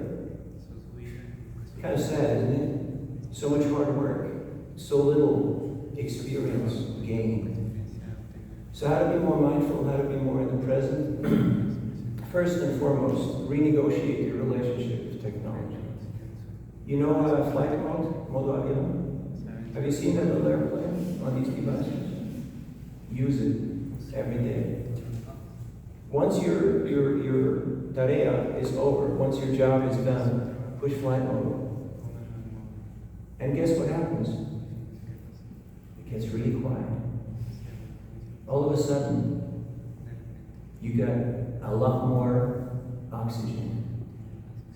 Kind of sad, isn't it? So much hard work, so little experience gained. So how to be more mindful, how to be more in the present? First and foremost, renegotiate your relationship with technology. You know flight mode, modo avión? Have you seen that little airplane on these devices? Use it every day. Once your tarea is over, once your job is done, push flight mode. And guess what happens? It gets really quiet. All of a sudden, you got a lot more oxygen,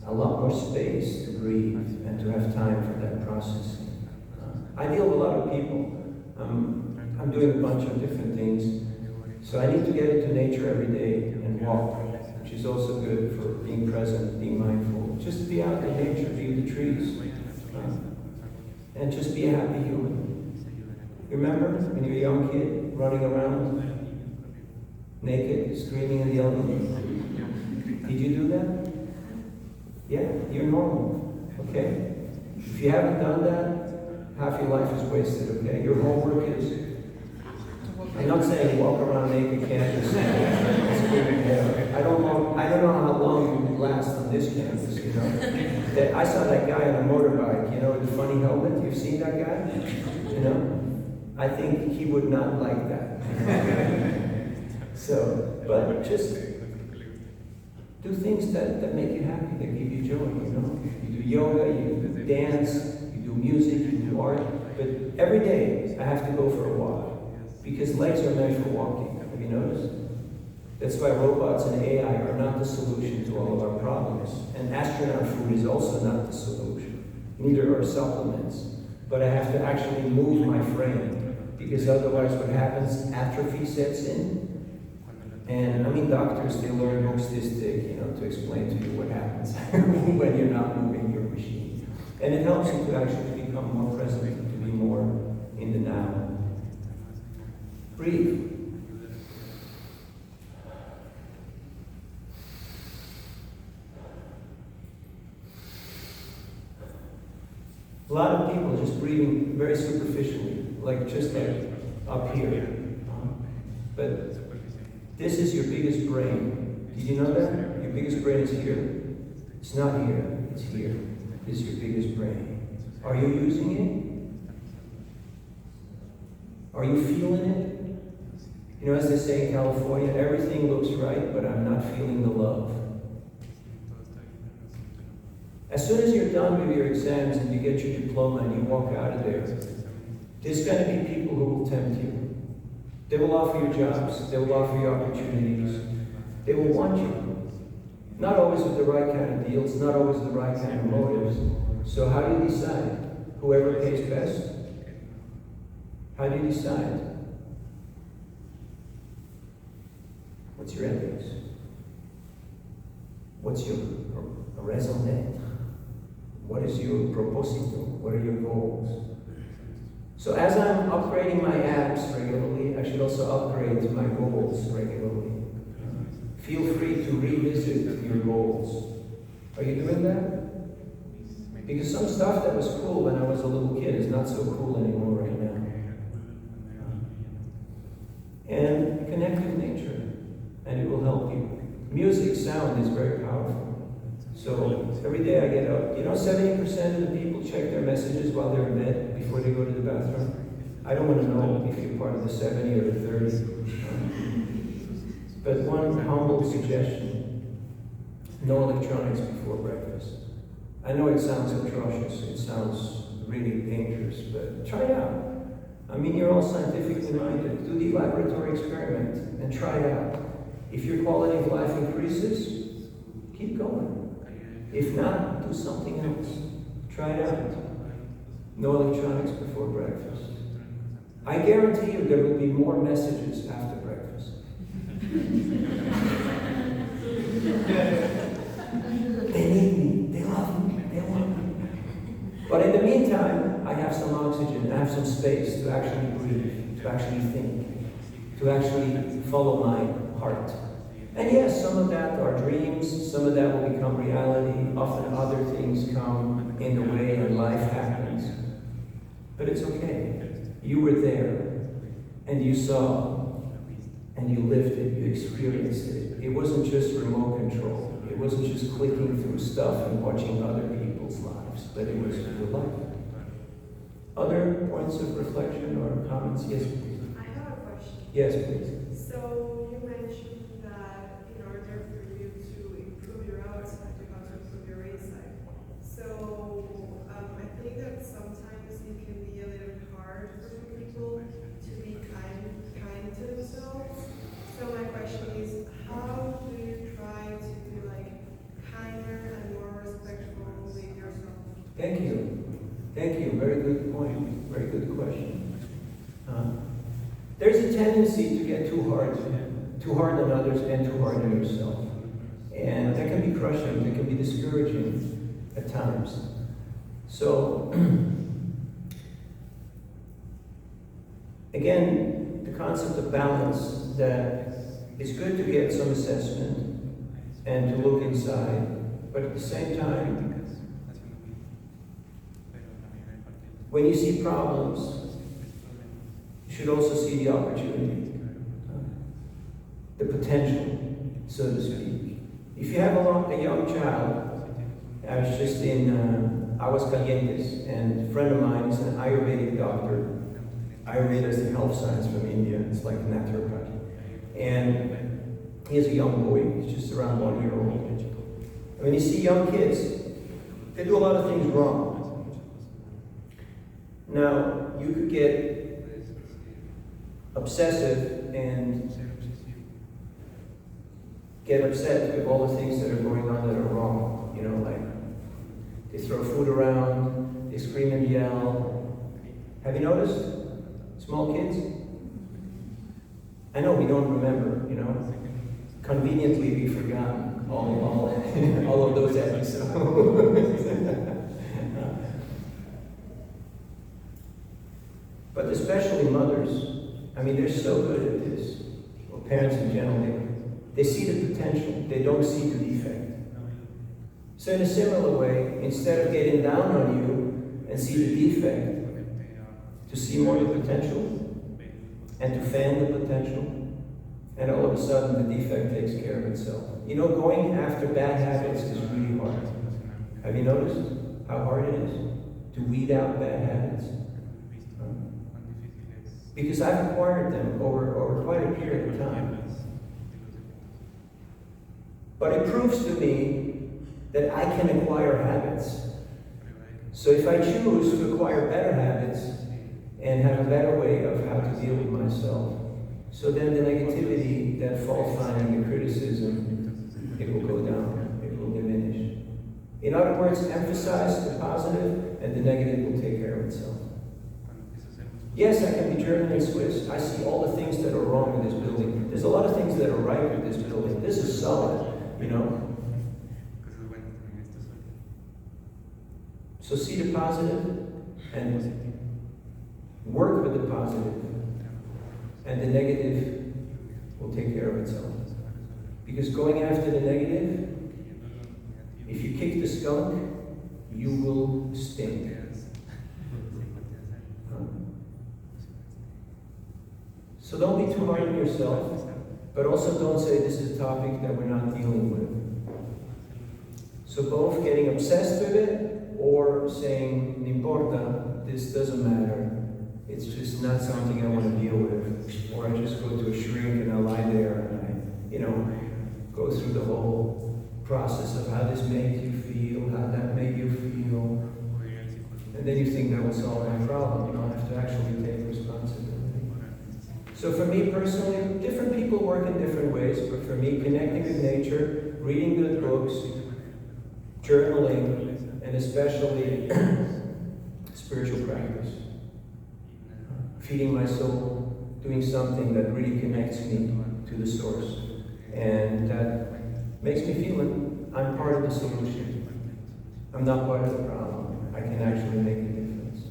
a lot more space to breathe and to have time for that processing. I deal with a lot of people. I'm doing a bunch of different things. So I need to get into nature every day and walk, which is also good for being present, being mindful. Just be out in nature, be with the trees, and just be a happy human. Remember when you were a young kid, running around, naked, screaming and yelling? Did you do that? Yeah, you're normal, okay? If you haven't done that, half your life is wasted, okay? Your homework is, I'm not saying walk around naked campus. I don't know how long you last on this campus, you know? I saw that guy on a motorbike, you know, with the funny helmet. You've seen that guy? You know? I think he would not like that. So, but just do things that make you happy, that give you joy, you know? You do yoga, you dance, you do music, you do art, but every day I have to go for a walk because legs are meant for walking. Have you noticed? That's why robots and AI are not the solution to all of our problems. And astronaut food is also not the solution. Neither are supplements. But I have to actually move my frame because otherwise what happens, atrophy sets in. And I mean, doctors, they learn books this thick, you know, to explain to you what happens when you're not moving your machine. And it helps you to actually become more present, to be more in the now. Breathe. A lot of people are just breathing very superficially, like just like up here. But this is your biggest brain. Did you know that? Your biggest brain is here. It's not here, it's here. This is your biggest brain. Are you using it? Are you feeling it? You know, as they say in California, everything looks right, but I'm not feeling the love. As soon as you're done with your exams and you get your diploma and you walk out of there, there's going to be people who will tempt you. They will offer you jobs. They will offer you opportunities. They will want you. Not always with the right kind of deals, not always with the right kind of motives. So how do you decide? Whoever pays best? How do you decide? What's your ethics? What's your raison d'être? What is your propósito? What are your goals? So as I'm upgrading my apps regularly, I should also upgrade my goals regularly. Feel free to revisit your goals. Are you doing that? Because some stuff that was cool when I was a little kid is not so cool anymore right now. And connect with nature, and it will help you. Music, sound is very powerful. So every day I get up. You know, 70% of the people check their messages while they're in bed before they go to the bathroom. I don't want to know if you're part of the 70 or the 30. But one humble suggestion: no electronics before breakfast. I know it sounds atrocious. It sounds really dangerous, but try it out. I mean, you're all scientifically minded. Do the laboratory experiment and try it out. If your quality of life increases, keep going. If not, do something else. Try it out. No electronics before breakfast. I guarantee you there will be more messages after breakfast. They need me. They love me. They want me. But in the meantime, I have some oxygen. I have some space to actually breathe, to actually think, to actually follow my heart. And yes, some of that are dreams, some of that will become reality. Often other things come in the way and life happens. But it's okay. You were there and you saw and you lived it, you experienced it. It wasn't just remote control. It wasn't just clicking through stuff and watching other people's lives, but it was your life. Other points of reflection or comments? Yes, please. I have a question. Yes, please. So you mentioned that in order for you to improve your outside, you have to improve your inside. So I think that sometimes it can be a little hard for people to be kind to themselves. So my question is, how do you try to be like kinder and more respectful with yourself? Thank you. Thank you. Very good point. Very good question. There's a tendency to get too hard on others and too hard on yourself. And that can be crushing, that can be discouraging at times. So, again, the concept of balance, that it's good to get some assessment and to look inside, but at the same time, when you see problems, you should also see the opportunity, the potential, so to speak. If you have a young child, I was just in Aguascalientes, and a friend of mine is an Ayurvedic doctor. Ayurveda is the health science from India. It's like naturopathy. And he has a young boy. He's just around 1 year old. And when you see young kids, they do a lot of things wrong. Now, you could get obsessive and get upset with all the things that are going on that are wrong. You know, like they throw food around, they scream and yell. Have you noticed? Small kids? I know we don't remember, you know. Conveniently, we've forgotten all of those episodes. But especially mothers, I mean, they're so good at this, or parents in general, they see the potential, they don't see the defect. So in a similar way, instead of getting down on you and see the defect, to see more the potential, and to fan the potential, and all of a sudden the defect takes care of itself. You know, going after bad habits is really hard. Have you noticed how hard it is to weed out bad habits? Because I've acquired them over quite a period of time. But it proves to me that I can acquire habits. So if I choose to acquire better habits and have a better way of how to deal with myself, so then the negativity, that fault finding, the criticism, it will go down, it will diminish. In other words, emphasize the positive and the negative will take care of itself. Yes, I can be German and Swiss. I see all the things that are wrong with this building. There's a lot of things that are right with this building. This is solid, you know. So see the positive and work with the positive, and the negative will take care of itself. Because going after the negative, if you kick the skunk, you will stink. So don't be too hard on yourself, but also don't say this is a topic that we're not dealing with. So both getting obsessed with it or saying, "No importa, this doesn't matter. It's just not something I want to deal with." Or I just go to a shrink and I lie there and I, go through the whole process of how this made you feel, how that made you feel. And then you think that will solve my problem. You don't have to actually take responsibility. So for me personally, different people work in different ways, but for me, connecting with nature, reading good books, journaling, and especially spiritual practice. Feeding my soul, doing something that really connects me to the source. And that makes me feel like I'm part of the solution. I'm not part of the problem. I can actually make a difference.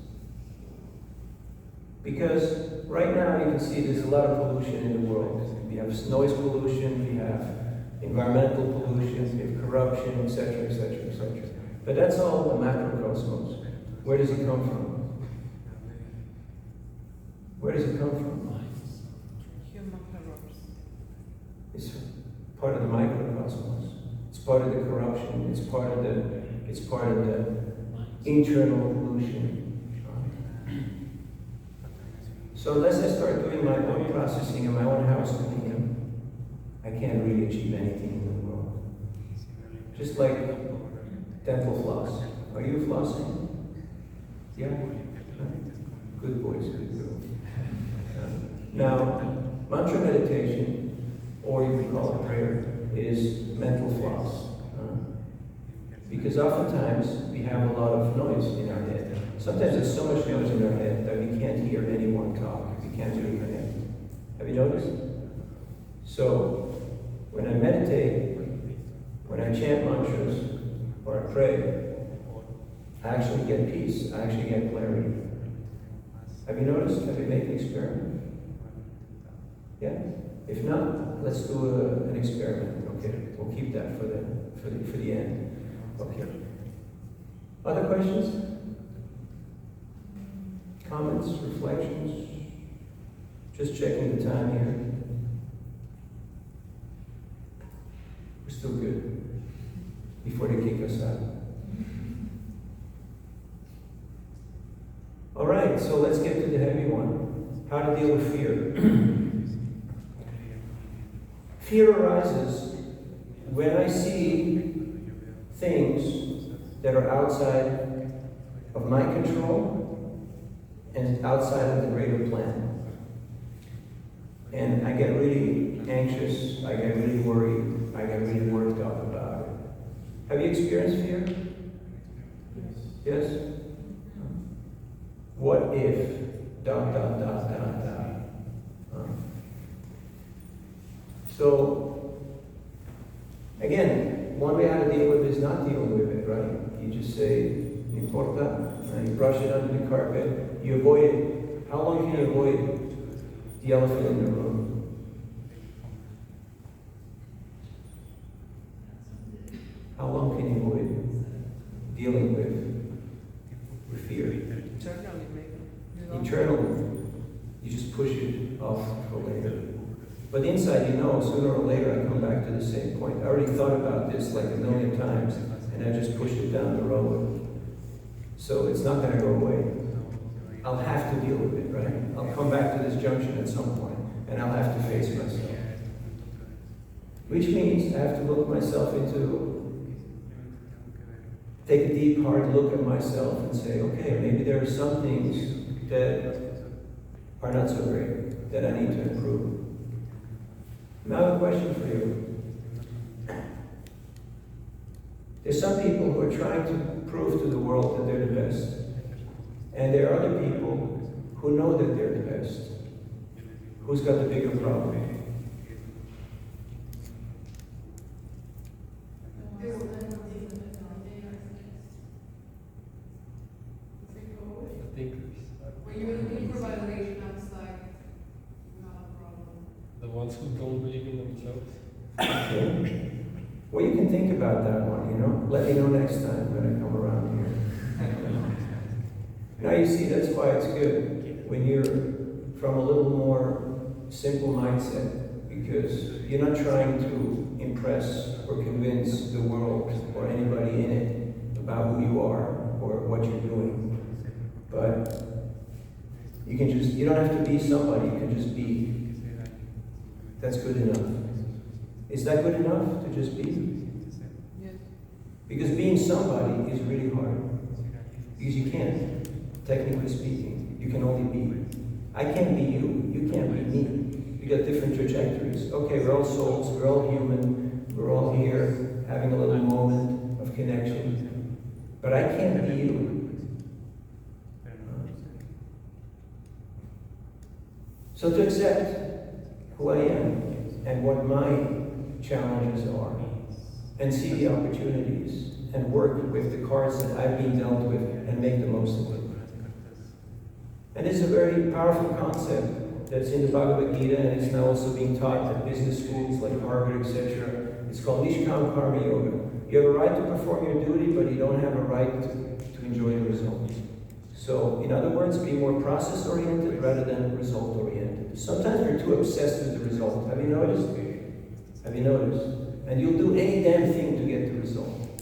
Because right now you can see there's a lot of pollution in the world. We have noise pollution, we have environmental pollution, we have corruption, etc., etc., etc. But that's all the macrocosmos. Where does it come from? Where does it come from? Human errors. part of the microcosmos. It's part of the corruption. It's part of the internal illusion. So unless I start doing my own processing in my own housekeeping, I can't really achieve anything in the world. Just like dental floss. Are you flossing? Yeah? Good boys, good girls. Now, mantra meditation, or you can call it prayer, is mental floss. Because oftentimes we have a lot of noise in our head. Sometimes there's so much noise in our head that we can't hear anyone talk. We can't really connect. Have you noticed? So, when I meditate, when I chant mantras, or I pray, I actually get peace. I actually get clarity. Have you noticed? Have you made an experiment? Yeah? If not, let's do an experiment. Okay, we'll keep that for the end. Okay. Other questions? Comments, reflections? Just checking the time here. We're still good. Before they kick us out. All right, so let's get to the heavy one. How to deal with fear. Fear arises when I see things that are outside of my control and outside of the greater plan. And I get really anxious, I get really worried, I get really worked up about it. Have you experienced fear? Yes? What if ... So, again, one way how to deal with it is not dealing with it, right? You just say, no importa, and you brush it under the carpet, you avoid it. How long can you avoid the elephant in the room? How long can you avoid dealing with fear? Eternally, maybe. Eternally. You just push it off for later. But inside you know, sooner or later I come back to the same point. I already thought about this like a million times, and I just push it down the road. So it's not going to go away. I'll have to deal with it, right? I'll come back to this junction at some point, and I'll have to face myself. Which means I have to look myself take a deep, hard look at myself and say, okay, maybe there are some things that are not so great, that I need to improve. Now I have a question for you. There's some people who are trying to prove to the world that they're the best. And there are other people who know that they're the best. Who's got the bigger problem? When you're looking for validation outside, not a problem. The ones who don't believe in themselves. Okay. Well, you can think about that one, you know. Let me know next time when I come around here. Now you see, that's why it's good when you're from a little more simple mindset, because you're not trying to impress or convince the world or anybody in it about who you are or what you're doing. But you don't have to be somebody, you can just be. That's good enough. Is that good enough to just be? Yes. Because being somebody is really hard. Because you can't, technically speaking. You can only be. I can't be you, you can't be me. We got different trajectories. Okay, we're all souls, we're all human, we're all here having a little moment of connection. But I can't be you. So to accept who I am and what my challenges are, and see the opportunities, and work with the cards that I've been dealt with, and make the most of it. And it's a very powerful concept that's in the Bhagavad Gita, and it's now also being taught at business schools like Harvard, etc. It's called Nishkam Karma Yoga. You have a right to perform your duty, but you don't have a right to enjoy the results. So, in other words, be more process-oriented rather than result-oriented. Sometimes we're too obsessed with the result. Have you noticed? Have you noticed? And you'll do any damn thing to get the result.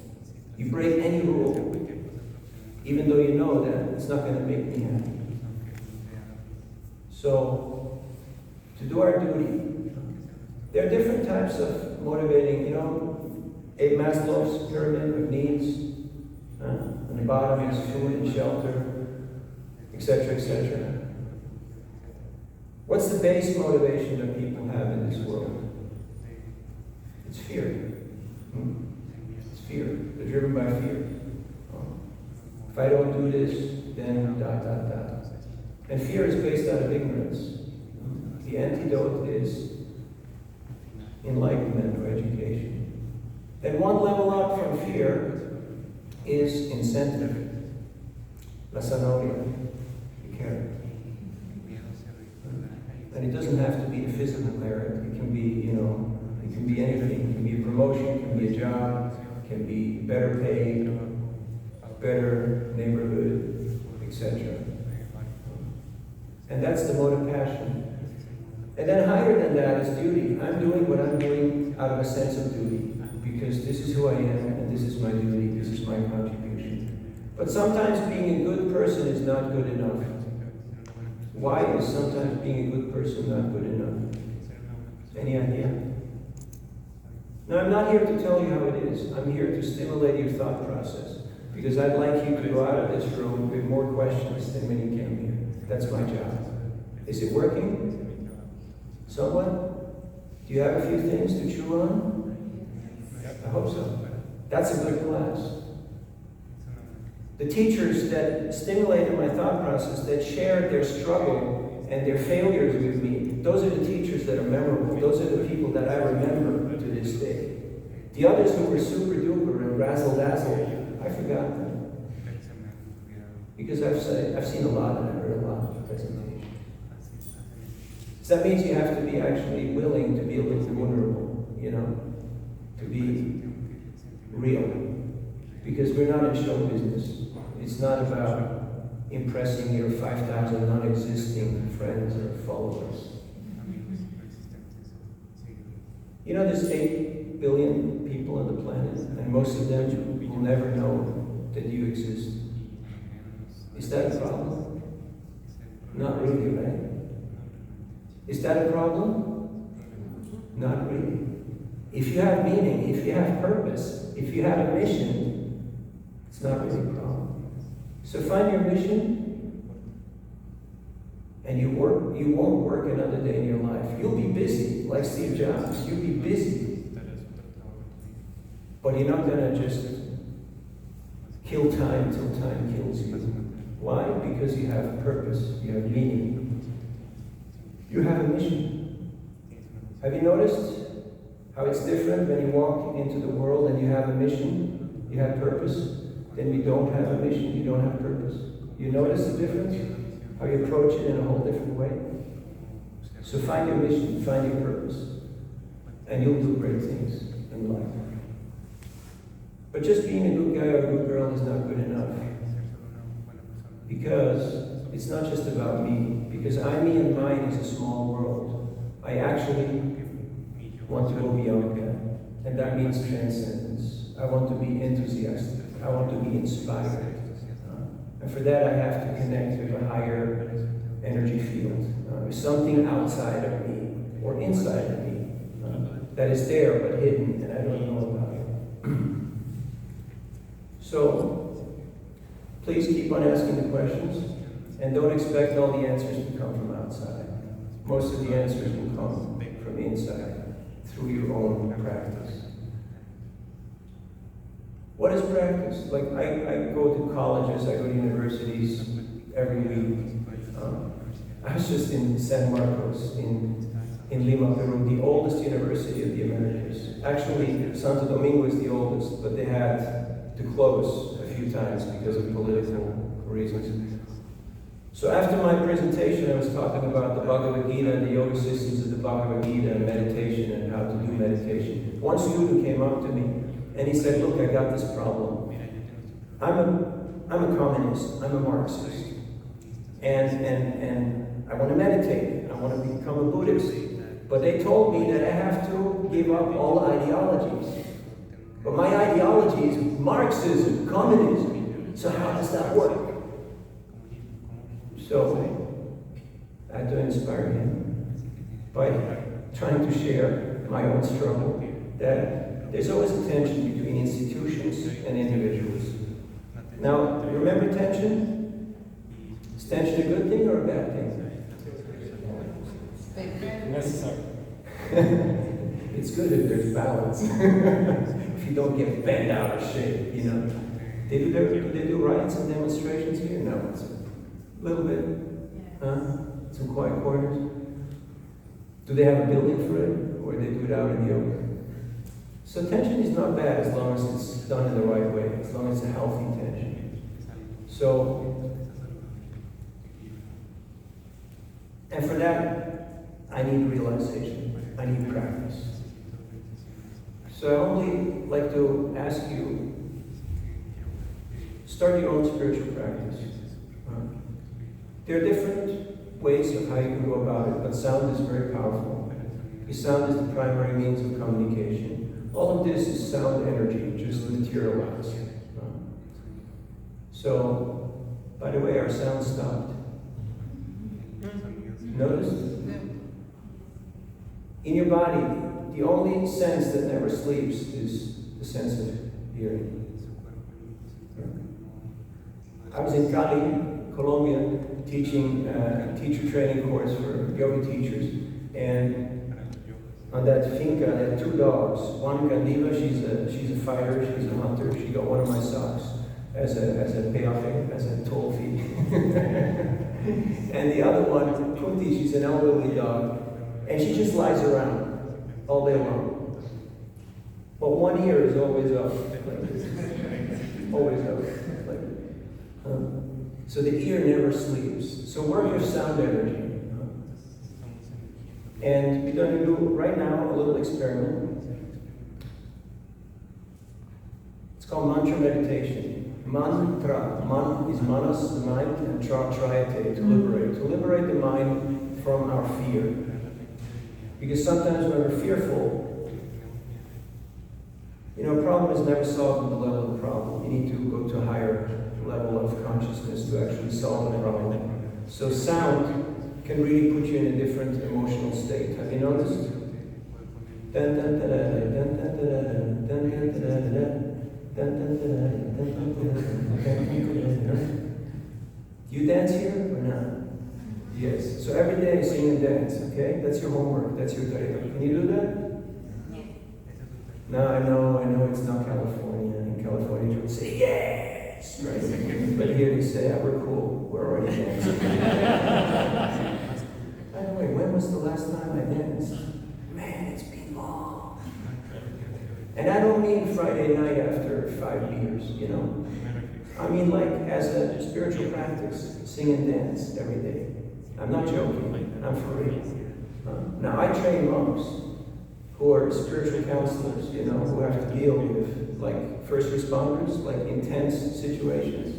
You break any rule, even though you know that it's not going to make me happy. So, to do our duty, there are different types of motivating, Abe Maslow's pyramid of needs. On the bottom is food and shelter, etc., etc. What's the base motivation that people have in this world? It's fear. It's fear. They're driven by fear. If I don't do this, then ... And fear is based out of ignorance. The antidote is enlightenment or education. And one level up from fear is incentive. La zanahoria, the carrot. And it doesn't have to be the physical carrot. It can be, it can be anything. It can be a promotion, it can be a job, it can be better pay, better neighborhood, etc. And that's the mode of passion. And then higher than that is duty. I'm doing what I'm doing out of a sense of duty, because this is who I am, and this is my duty, this is my contribution. But sometimes being a good person is not good enough. Why is sometimes being a good person not good enough? Any idea? Now, I'm not here to tell you how it is. I'm here to stimulate your thought process, because I'd like you to go out of this room with more questions than when you came here. That's my job. Is it working? Somewhat? Do you have a few things to chew on? I hope so. That's a good class. The teachers that stimulated my thought process, that shared their struggle and their failures with me, those are the teachers that are memorable. Those are the people that I remember to this day. The others who were super duper and razzle dazzle, I forgot them. Because I've seen a lot and I've heard a lot of presentations. So that means you have to be actually willing to be a little vulnerable, to be real. Because we're not in show business. It's not about impressing your 5,000 non-existing friends or followers. There's 8 billion people on the planet, and most of them will never know that you exist. Is that a problem? Not really, right? Is that a problem? Not really. If you have meaning, if you have purpose, if you have a mission, it's not really a problem. So find your mission, and you won't work another day in your life. You'll be busy, like Steve Jobs. You'll be busy. But you're not going to just kill time till time kills you. Why? Because you have purpose, you have meaning. You have a mission. Have you noticed how it's different when you walk into the world and you have a mission, you have purpose, then you don't have a mission, you don't have purpose? You notice the difference? How you approach it in a whole different way? So find your mission, find your purpose, and you'll do great things in life. But just being a good guy or a good girl is not good enough. Because it's not just about me. Because I, me, and mine is a small world. I actually want to go beyond that. And that means transcendence. I want to be enthusiastic. I want to be inspired. And for that I have to connect with a higher energy field. There's something outside of me, or inside of me, that is there but hidden, and I don't know about it. So, please keep on asking the questions, and don't expect all the answers to come from outside. Most of the answers will come from inside, through your own practice. What is practice? Like, I go to colleges, I go to universities every week. I was just in San Marcos, in Lima, Peru, the oldest university of the Americas. Actually, Santo Domingo is the oldest, but they had to close a few times because of political reasons. So after my presentation, I was talking about the Bhagavad Gita and the yoga systems of the Bhagavad Gita and meditation and how to do meditation. One student came up to me and he said, look, I got this problem. I'm a communist, I'm a Marxist, and I want to meditate, I want to become a Buddhist, But they told me that I have to give up all ideologies. But my ideology is Marxism, communism. So how does that work? So I had to inspire him by trying to share my own struggle, that there's always a tension between institutions and individuals. Now, remember tension? Is tension a good thing or a bad thing? Necessary. It's good if there's balance. If you don't get bent out of shape, you know. Do they do riots and demonstrations here? No, it's a little bit. Huh? Some quiet corners. Do they have a building for it, or they do it out in the open? So tension is not bad as long as it's done in the right way, as long as it's a healthy tension. So, and for that, I need realization. I need practice. So I only like to ask you, start your own spiritual practice. There are different ways of how you can go about it, but sound is very powerful. Because sound is the primary means of communication. All of this is sound energy, just materialized. So, by the way, our sound stopped. Notice? In your body, the only sense that never sleeps is the sense of hearing. I was in Cali, Colombia, teaching a teacher training course for yoga teachers, and on that finca, there are 2 dogs. One, Gandiva, she's a fighter, she's a hunter. She got one of my socks as a payoff, as a toll fee. And the other one, Kunti, she's an elderly dog, and she just lies around all day long. But one ear is always up, like this. Always up, like this. So the ear never sleeps. So work your sound energy. And we're going to do right now a little experiment. It's called mantra meditation. Mantra. Man is manas, the mind, and trayate, to liberate. To liberate the mind from our fear. Because sometimes when we're fearful, you know, a problem is never solved at the level of the problem. You need to go to a higher level of consciousness to actually solve the problem. So sound can really put you in a different emotional state. Have you noticed? Do you dance here or not? Yes. So every day sing and dance, okay? That's your homework. That's your tarea. Can you do that? No, I know it's not California. In California, you would say, yes! Right? But here they say, yeah, we're cool. We're already dancing. By the way, when was the last time I danced? Man, it's been long. And I don't mean Friday night after 5 beers, you know? I mean like as a spiritual practice, sing and dance every day. I'm not joking. I'm for real. Now, I train monks who are spiritual counselors, you know, who have to deal with, like, first responders, like, intense situations.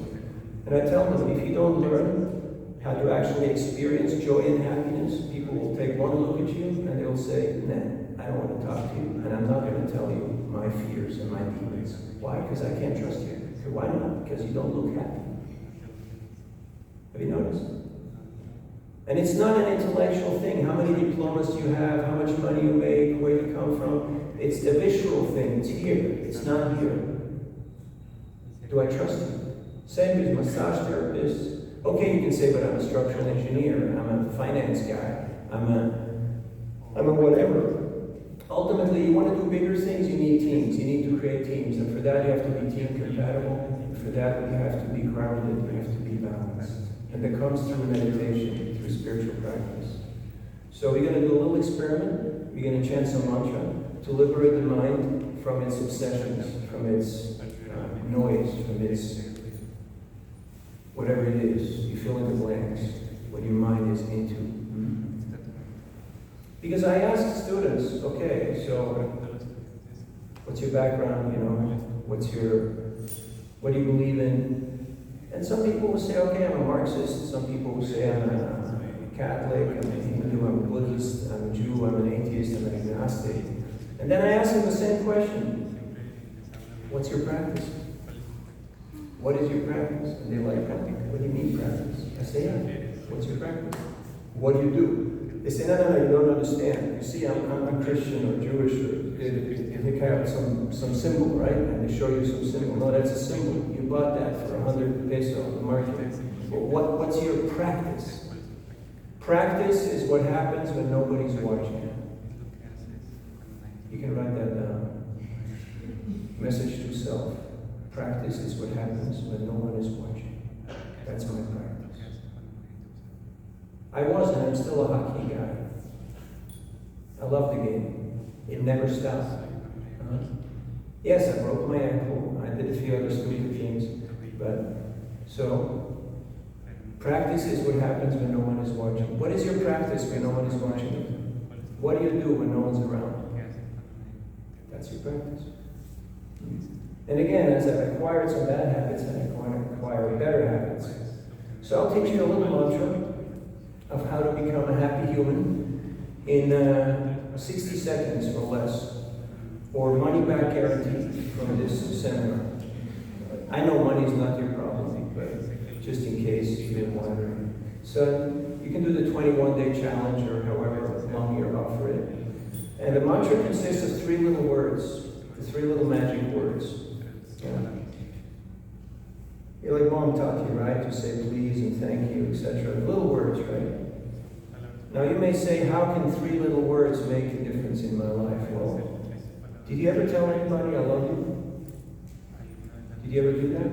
And I tell them, if you don't learn how to actually experience joy and happiness, people will take one look at you and they'll say, nah, I don't want to talk to you, and I'm not going to tell you my fears and my demons. Why? Because I can't trust you. So why not? Because you don't look happy. Have you noticed? And it's not an intellectual thing. How many diplomas you have, how much money you make, where you come from. It's the visceral thing. It's here. It's not here. Do I trust you? Same as massage therapists. Okay, you can say, but I'm a structural engineer. I'm a finance guy. I'm a whatever. Ultimately, you want to do bigger things, you need teams. You need to create teams. And for that, you have to be team compatible. And for that, you have to be grounded. You have to be balanced. And that comes through meditation, through spiritual practice. So we're going to do a little experiment. We're going to chant some mantra to liberate the mind from its obsessions, from its noise, from its whatever it is. You fill in the blanks, what your mind is into. Because I ask students, okay, so what's your background, you know? What do you believe in? And some people will say, okay, I'm a Marxist. Some people will say I'm a Catholic, I'm a Hindu, I'm a Buddhist, I'm a Jew, I'm an atheist, I'm an agnostic. And then I ask them the same question. What's your practice? What is your practice? And they're like, what do you mean practice? I say, yeah. What's your practice? What do you do? They say, no, you don't understand. You see, I'm Christian or Jewish, or they have some symbol, right? And they show you some symbol. No, that's a symbol. You bought that for 100 peso on the market. Well, what's your practice? Practice is what happens when nobody's watching. You can write that down. Message to self. Practice is what happens when no one is watching. That's my practice. I was and I'm still a hockey guy. I love the game. It never stops. Yes, I broke my ankle. I did a few other stupid things. But, so, practice is what happens when no one is watching. What is your practice when no one is watching? What do you do when no one's around? That's your practice. And again, as I've acquired some bad habits, I acquire better habits. So I'll teach you a little mantra of how to become a happy human in 60 seconds or less, or money back guarantee from this seminar. I know money is not your problem, but just in case you've been wondering. So you can do the 21-day challenge or however long you're up for it. And the mantra consists of 3 little words, the 3 little magic words. Yeah. You're like mom taught you, right? To say please and thank you, etc. Little words, right? Now you may say, how can 3 little words make a difference in my life? Well, did you ever tell anybody I love you? Did you ever do that?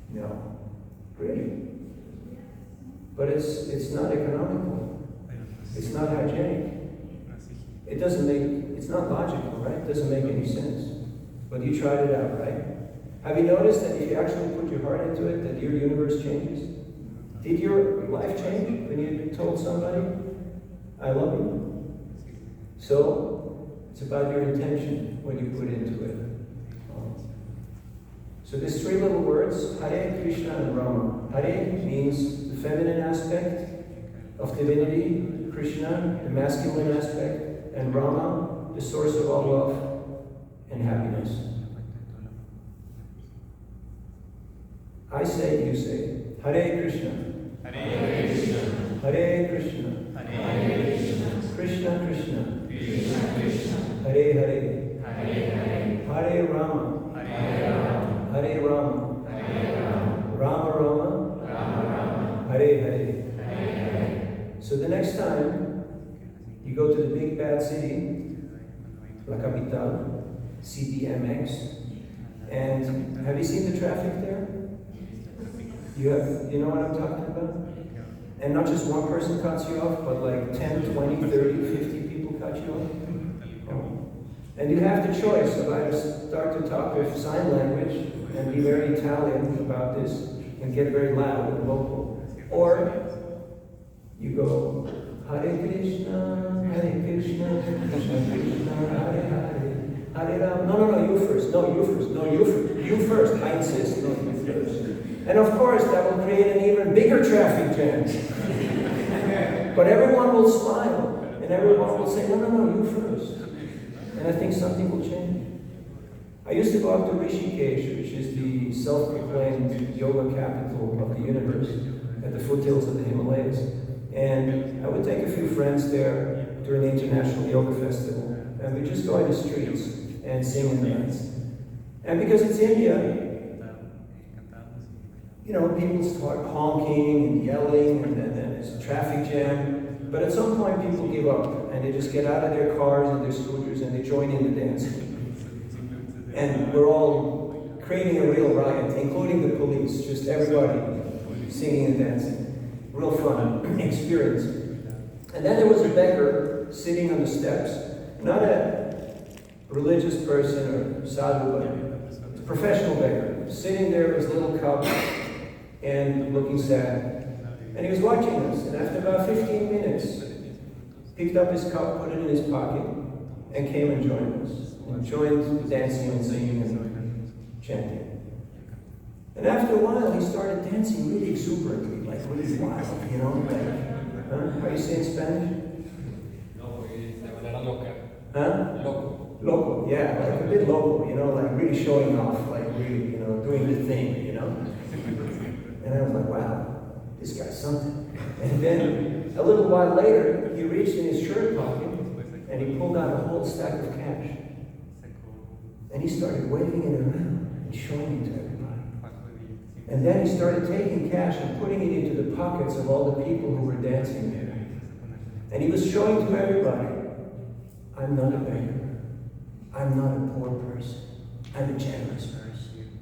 No. Really? But it's not economical. It's not hygienic. It's not logical, right? It doesn't make any sense. But you tried it out, right? Have you noticed that if you actually put your heart into it, that your universe changes? Did your life change when you told somebody, I love you? So, it's about your intention, what you put into it. So there's 3 little words, Hare, Krishna, and Rama. Hare means the feminine aspect of divinity, Krishna, the masculine aspect, and Rama, the source of all love and happiness. I say, you say, Hare Krishna. Hare Krishna. Hare Krishna. Hare Krishna. Krishna Krishna. Krishna Krishna. Hare Hare. Hare Hare. Hare Rama. Hare Rama. Hare Rama. Hare Rama. Rama Rama. Rama Rama. Hare Hare. Hare Hare. So the next time you go to the big bad city, La Capital, CDMX, and have you seen the traffic there? You know what I'm talking about? And not just one person cuts you off, but like 10, 20, 30, 50 people cut you off. Oh. And you have the choice of either start to talk with sign language and be very Italian about this and get very loud and vocal, or you go, Hare Krishna, Hare Krishna, Krishna Krishna, Hare Hare, Hare Ram. No, you first. No, you first. No, you first. You first. I insist. No, you first. And of course, that will create an even bigger traffic jam. But everyone will smile, and everyone will say, no, you first. And I think something will change. I used to go up to Rishikesh, which is the self-proclaimed yoga capital of the universe, at the foothills of the Himalayas. And I would take a few friends there during the International Yoga Festival, and we just go in the streets and sing and dance. And because it's India, you know, people start honking and yelling, and then there's a traffic jam. But at some point, people give up, and they just get out of their cars and their scooters, and they join in the dancing. And we're all creating a real riot, including the police, just everybody singing and dancing. Real fun experience. And then there was a beggar sitting on the steps, not a religious person or sadhu, but a professional beggar, sitting there with his little cup and looking sad. And he was watching us, and after about 15 minutes, picked up his cup, put it in his pocket, and came and joined us. And joined dancing and singing and chanting. And after a while, he started dancing really exuberantly, like really wild, you know, like Huh? How do you say in Spanish? Loco, de manera loca. Huh? Loco. Local, yeah, like a bit local, you know, like really showing off, like really, you know, doing the thing, you know. And I was like, wow, this guy's something. And then a little while later, he reached in his shirt pocket and he pulled out a whole stack of cash. And he started waving it around and showing it to everybody. And then he started taking cash and putting it into the pockets of all the people who were dancing there. And he was showing to everybody, I'm not a beggar. I'm not a poor person. I'm a generous person.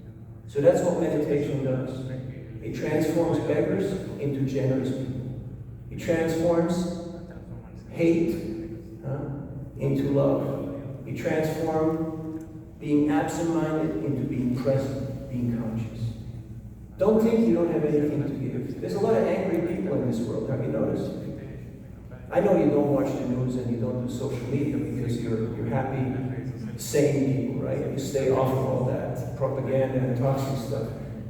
So that's what meditation does. It transforms beggars into generous people. It transforms hate into love. It transforms being absent-minded into being present, being conscious. Don't think you don't have anything to give. There's a lot of angry people in this world. Have you noticed? I know you don't watch the news and you don't do social media because you're happy, sane people, right? You stay off of all that propaganda and toxic stuff.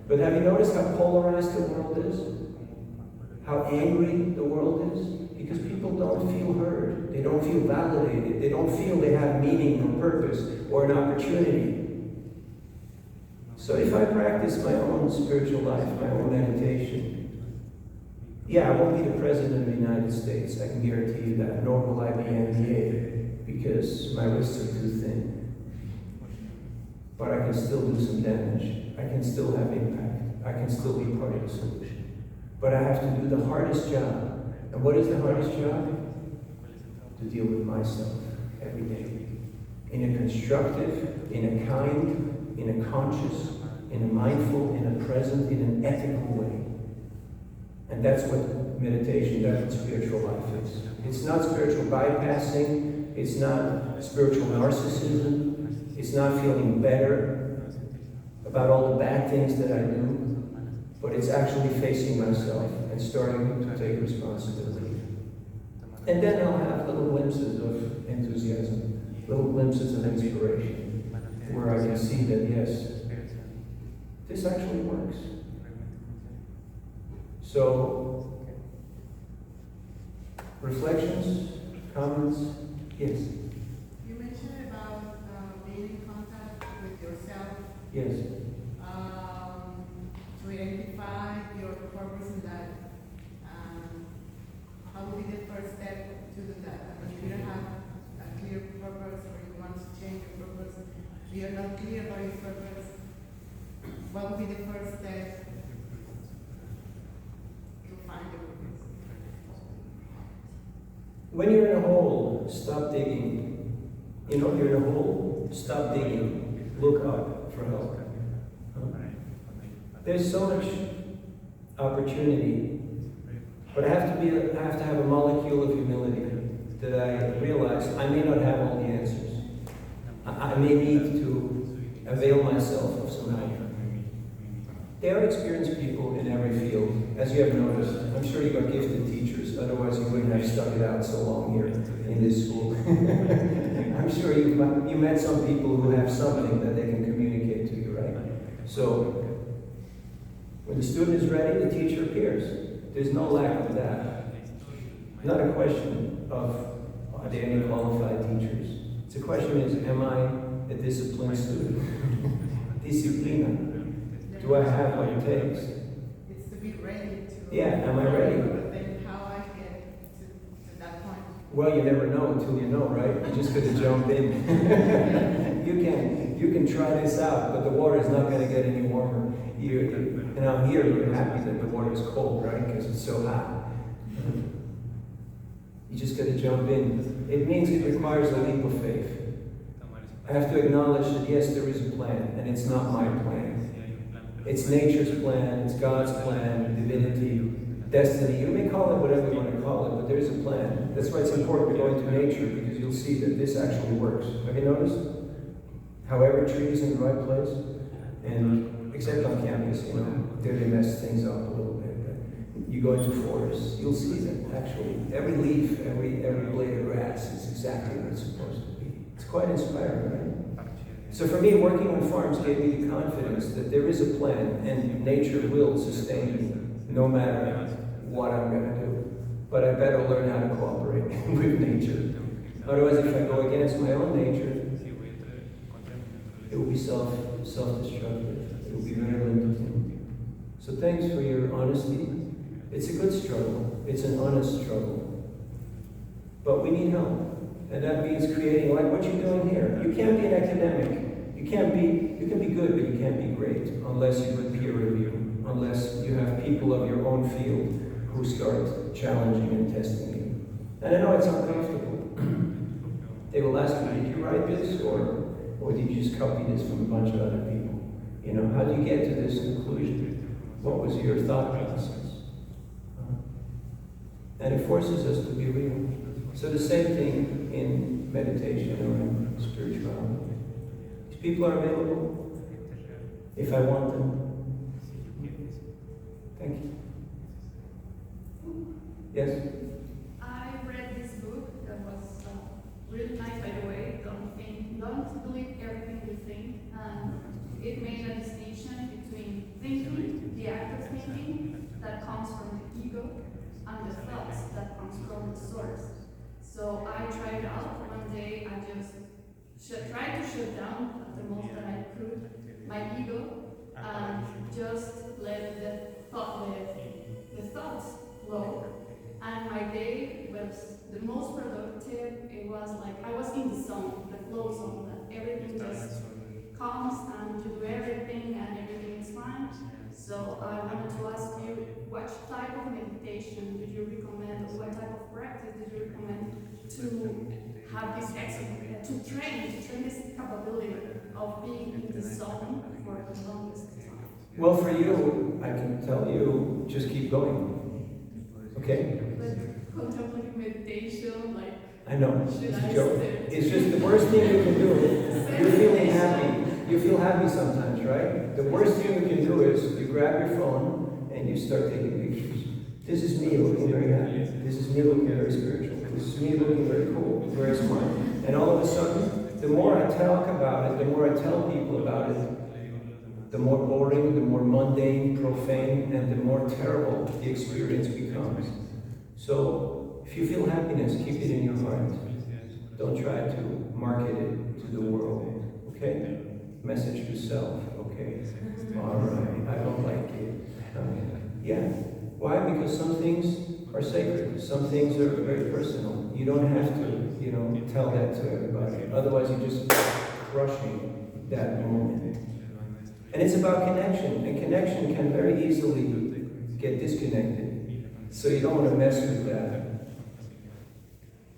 But have you noticed how polarized the world is? How angry the world is? Because people don't feel heard. They don't feel validated. They don't feel they have meaning or purpose or an opportunity. So if I practice my own spiritual life, my own meditation, yeah, I won't be the President of the United States, I can guarantee you that, nor will I be NBA, because my wrists are too thin. But I can still do some damage. I can still have impact. I can still be part of the solution. But I have to do the hardest job. And what is the hardest job? To deal with myself every day. In a constructive, in a kind, in a conscious, in a mindful, in a present, in an ethical way. And that's what meditation, that's what spiritual life is. It's not spiritual bypassing, it's not spiritual narcissism, it's not feeling better about all the bad things that I do, but it's actually facing myself and starting to take responsibility. And then I'll have little glimpses of enthusiasm, little glimpses of inspiration, where I can see that, yes, this actually works. So, reflections, comments? Yes. You mentioned about being in contact with yourself. Yes. To identify your purpose in life. How would be the first step to do that? If you don't have a clear purpose or you want to change your purpose, you're not clear about your purpose, what would be the first step to find your purpose? When you're in a hole, stop digging. You know, you're in a hole, stop digging. Look up for help. There's so much opportunity, but I have to have a molecule of humility that I realize I may not have all the answers. I may need to avail myself of some help. There are experienced people in every field, as you have noticed. I'm sure you got gifted teachers, otherwise you wouldn't have stuck it out so long here in this school. I'm sure you met some people who have something that they can communicate to you, right? So, when the student is ready, the teacher appears. There's no lack of that. Not a question of, are there any qualified teachers? The question is, am I a disciplined student? Disciplina. Do I have what it takes? It's to be ready to... Yeah, am I ready? But then how I get to that point? Well, you never know until you know, right? You just gotta jump in. you can try this out, but the water is not gonna get any warmer. And out here, you're happy that the water is cold, right? Because it's so hot. You just gotta jump in. It means it requires a leap of faith. I have to acknowledge that yes, there is a plan, and it's not my plan. It's nature's plan, it's God's plan, divinity, destiny. You may call it whatever you want to call it, but there is a plan. That's why it's important to go into nature, because you'll see that this actually works. Have you noticed? How every tree is in the right place? And except on campus, you know, there they mess things up a little bit. But you go into forests, you'll see that actually every leaf, every blade of grass is exactly what it's supposed to be. It's quite inspiring, right? So for me, working on farms gave me the confidence that there is a plan and nature will sustain me no matter what I'm going to do. but I better learn how to cooperate with nature. Otherwise, if I go against my own nature, it will be self-destructive. It will be very limiting. So thanks for your honesty. It's a good struggle. It's an honest struggle. But we need help. And that means creating, like what you're doing here. You can't be an academic. You can be good, but you can't be great unless you do peer review, unless you have people of your own field who start challenging and testing you. And I know it's uncomfortable. They will ask you, did you write this, or did you just copy this from a bunch of other people? You know, how did you get to this conclusion? What was your thought process? And it forces us to be real. So the same thing in meditation or in spirituality. These people are available if I want them. Thank you. Yes? I read this book that was really nice, by the way. Don't believe everything you think. And it made a distinction between thinking, the act of thinking, that comes from the ego, and the thoughts that comes from the source. So I tried it out. One day I just tried to shut down the most that I could my ego and just let the thoughts flow. And my day was the most productive. It was like I was in the zone, the flow zone, that everything just comes and you do everything and everything is fine. So I wanted to ask you, what type of meditation did you recommend, or what type of practice did you recommend to have this experience, to train this capability of being in the zone for the longest time? Well, for you, I can tell you, just keep going. Okay? But contemplative meditation, like, I know, should it's I a joke. sit? It's just the worst thing you can do. You're feeling happy. You feel happy sometimes, right? The worst thing you can do is you grab your phone and you start taking pictures. This is me looking very happy. This is me looking very spiritual. This is me looking very cool, very smart. And all of a sudden, the more I talk about it, the more I tell people about it, the more boring, the more mundane, profane, and the more terrible the experience becomes. So, if you feel happiness, keep it in your heart. Don't try to market it to the world, okay? Message to self, okay? Alright, I don't like it. Yeah. Why? Because some things are sacred. Some things are very personal. You don't have to, tell that to everybody. Otherwise, you're just crushing that moment. And it's about connection. And connection can very easily get disconnected. So you don't want to mess with that.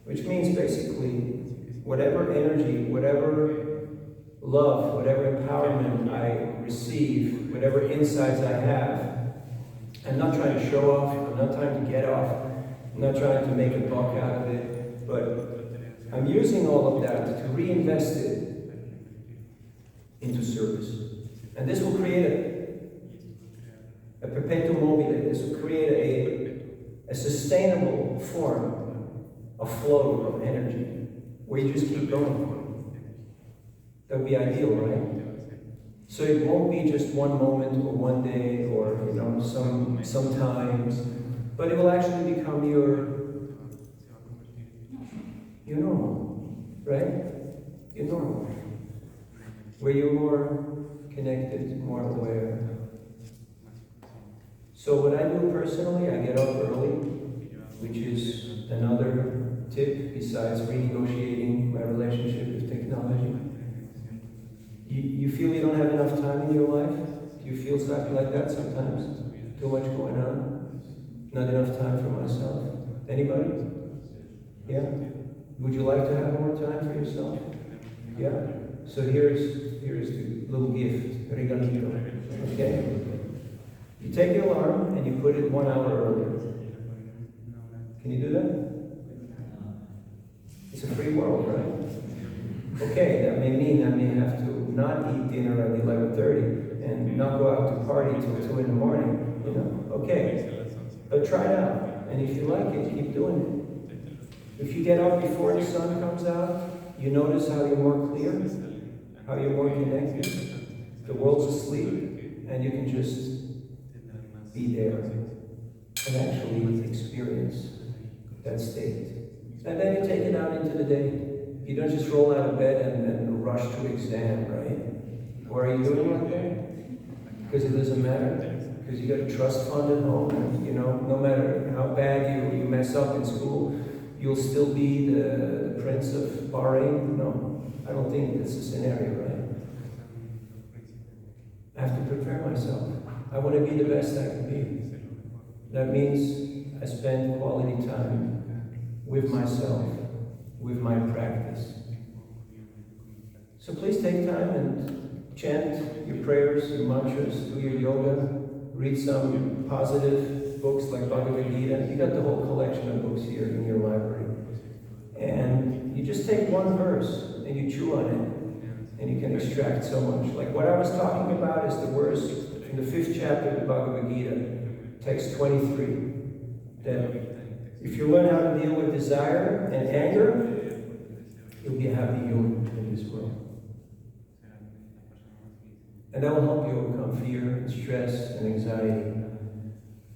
Which means basically, whatever energy, whatever love, whatever empowerment I receive, whatever insights I have, I'm not trying to show off, I'm not trying to get off, I'm not trying to make a buck out of it, but I'm using all of that to reinvest it into service. And this will create a perpetuum mobile, this will create a sustainable form of flow of energy, where you just keep going. That would be ideal, right? So it won't be just one moment or one day or sometimes, but it will actually become your normal, right? Your normal, where you're more connected, more aware. So what I do personally, I get up early, which is another tip besides renegotiating my relationship with technology. You feel you don't have enough time in your life? Do you feel something like that sometimes? Too much going on? Not enough time for myself? Anybody? Yeah? Would you like to have more time for yourself? Yeah? So here's the little gift, regalito. Okay? You take your alarm and you put it 1 hour earlier. Can you do that? It's a free world, right? Okay, that may mean I may have to not eat dinner at 11:30 and not go out to party till 2 in the morning, Okay, but try it out. And if you like it, keep doing it. If you get up before the sun comes out, you notice how you're more clear, how you're more connected. The world's asleep, and you can just be there and actually experience that state. And then you take it out into the day. You don't just roll out of bed and rush to exam, right? Or are you doing like that? Because it doesn't matter? Because you got a trust fund at home, and, you know, no matter how bad you mess up in school, you'll still be the prince of Bahrain? No, I don't think that's the scenario, right? I have to prepare myself. I want to be the best I can be. That means I spend quality time with myself, with my practice. So please take time and chant your prayers, your mantras, do your yoga, read some positive books like Bhagavad Gita. You got the whole collection of books here in your library. And you just take one verse and you chew on it, and you can extract so much. Like what I was talking about is the verse in the 5th chapter of the Bhagavad Gita, text 23, that if you learn how to deal with desire and anger, you'll be a happy human in this world. And that will help you overcome fear and stress and anxiety.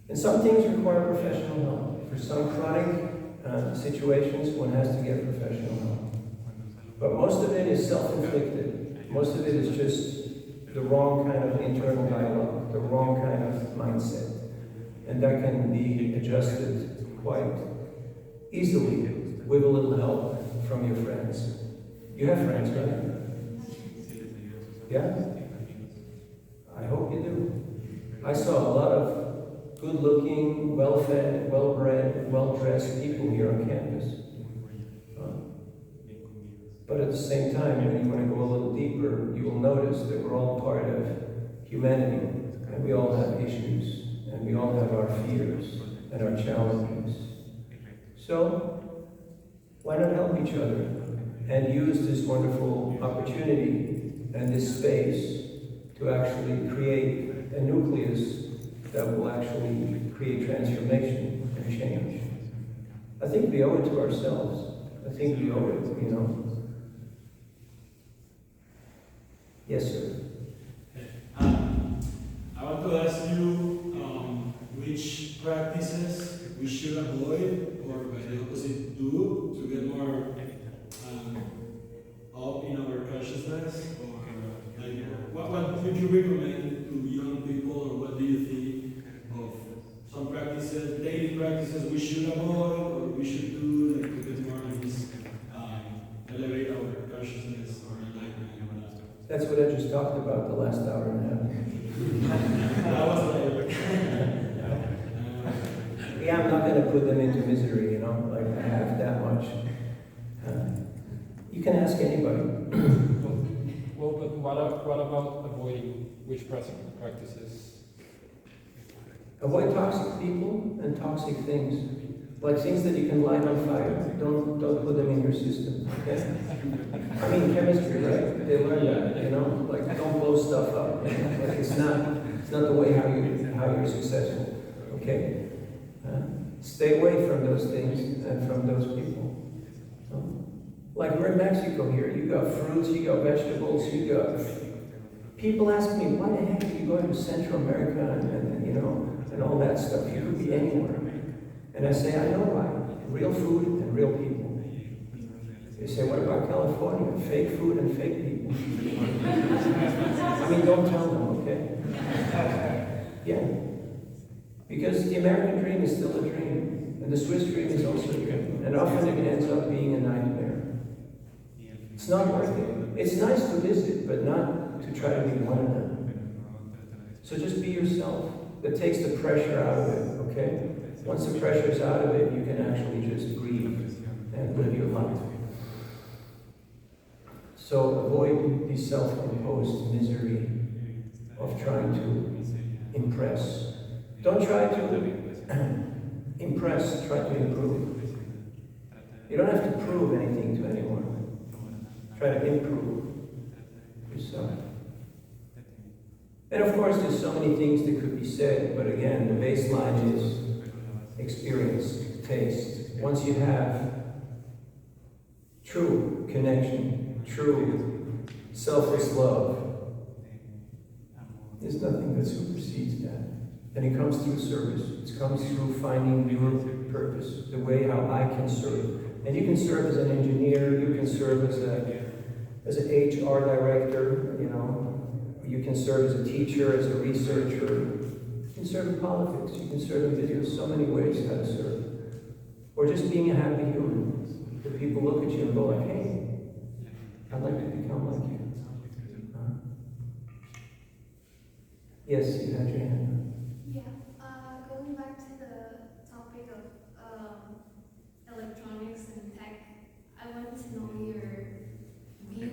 And some things require professional help. For some chronic situations, one has to get professional help. But most of it is self-inflicted. Most of it is just the wrong kind of internal dialogue, the wrong kind of mindset. And that can be adjusted quite easily with a little help from your friends. You have friends, right? Yeah? I hope you do. I saw a lot of good-looking, well-fed, well-bred, well-dressed people here on campus. But at the same time, when you want to go a little deeper, you will notice that we're all part of humanity, and we all have issues, and we all have our fears and our challenges. So, why not help each other and use this wonderful opportunity and this space to actually create a nucleus that will actually create transformation and change? I think we owe it to ourselves. I think we owe it, you know. Yes, sir. I want to ask you which practices we should avoid, or by the opposite, do to get more up in our consciousness. Or like, what would you recommend to young people, or what do you think of some practices, daily practices we should avoid or we should do, like to get more in this, elevate our consciousness or enlightenment? That's what I just talked about the last hour and a half. That was like, yeah, I'm not going to put them into misery, you know, like I have that much. You can ask anybody. Well, but what about avoiding which practices? Avoid toxic people and toxic things. Like things that you can light on fire. Don't put them in your system, okay? I mean, chemistry, right? They learn that, you know? Like, don't blow stuff up. You know? Like, it's not the way how you're successful, okay? Stay away from those things and from those people. Like, we're in Mexico here. You got fruits, you got vegetables, you got... People ask me, why the heck are you going to Central America and you know, and all that stuff? You could be anywhere. And I say, I know why. Real food and real people. They say, what about California? Fake food and fake people. I mean, don't tell them, okay? Yeah. Because the American dream is still a dream. And the Swiss dream is also a dream. And often it ends up being a nightmare. It's not worth it. It's nice to visit, but not to try to be one of them. So just be yourself. That takes the pressure out of it, okay? Once the pressure is out of it, you can actually just breathe and live your life. So avoid the self-imposed misery of trying to impress. Don't try to impress, try to improve. You don't have to prove anything to anyone. Try to improve yourself. And of course, there's so many things that could be said, but again, the baseline is experience, taste. Once you have true connection, true selfless love, there's nothing that supersedes that. And it comes through service. It comes through finding your purpose, the way how I can serve. And you can serve as an engineer, you can serve as an HR director, you know, you can serve as a teacher, as a researcher, you can serve in politics, you can serve in video, so many ways how to serve. Or just being a happy human, that people look at you and go like, hey, I'd like to become like you. Yes, you had your hand up. Yeah, going back to the topic of electronics and tech, I wanted to know your view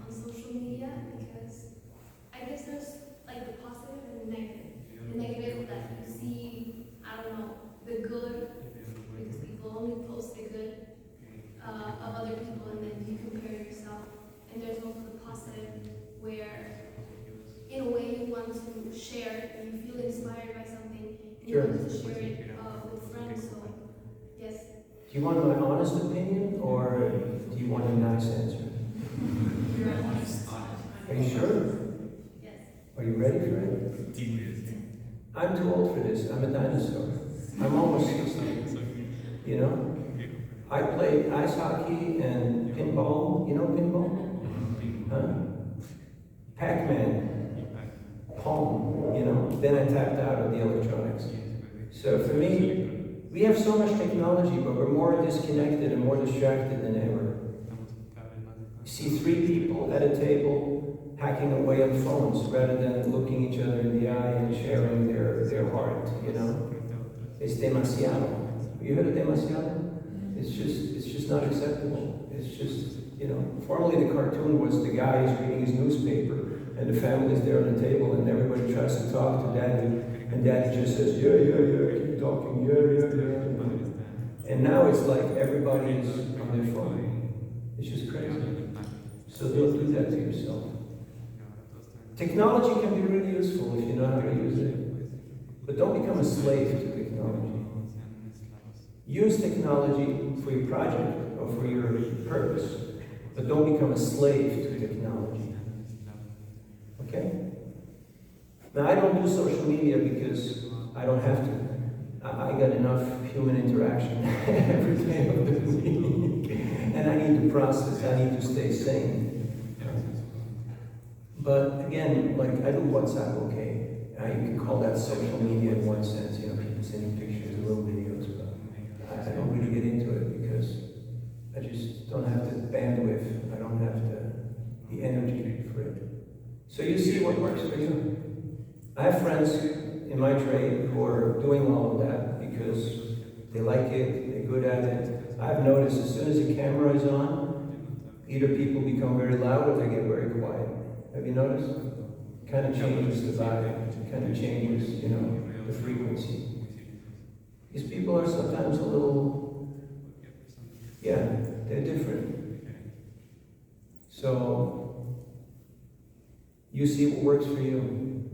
on social media, because I guess there's like the positive and the negative. The negative that you see, I don't know, the good, because people only post the good of other people, and then you compare yourself. And there's also the positive, where in a way you want to share, and you feel inspired by something, and you want to share it with friends. So, yes. Do you want my honest opinion, or do you want a nice answer? You're honest. Are you sure? Yes. Are you ready for it? I'm too old for this. I'm a dinosaur. I'm almost 60. You know? I played ice hockey and pinball. You know pinball? Huh? Pac-Man. Pong. You know? Then I tapped out of the electronics. So for me, we have so much technology, but we're more disconnected and more distracted than ever. You see 3 people at a table hacking away on phones rather than looking each other in the eye and sharing their heart, you know? It's demasiado. Have you heard of demasiado? It's just not acceptable. It's just, you know, formerly the cartoon was the guy who's reading his newspaper and the family's there on the table and everybody tries to talk to daddy and daddy just says, yeah, keep talking, yeah. And now it's like everybody is on their phone. It's just crazy. So don't do that to yourself. Technology can be really useful if you know how to use it. But don't become a slave to technology. Use technology for your project or for your purpose, but don't become a slave to technology. Okay? Now, I don't do social media because I don't have to. I got enough human interaction every day of the week. And I need to process, I need to stay sane. But again, like I do WhatsApp, okay. You can call that social media in one sense, you know, people sending pictures, little videos, but I don't really get into it because I just don't have the bandwidth, I don't have the energy for it. So you see what works for you. I have friends in my trade who are doing all of that because they like it, they're good at it. I've noticed as soon as the camera is on, either people become very loud or they get very quiet. Have you noticed? It kind of changes the vibe, it kind of changes, you know, the frequency. These people are sometimes a little, yeah, they're different. So, you see what works for you.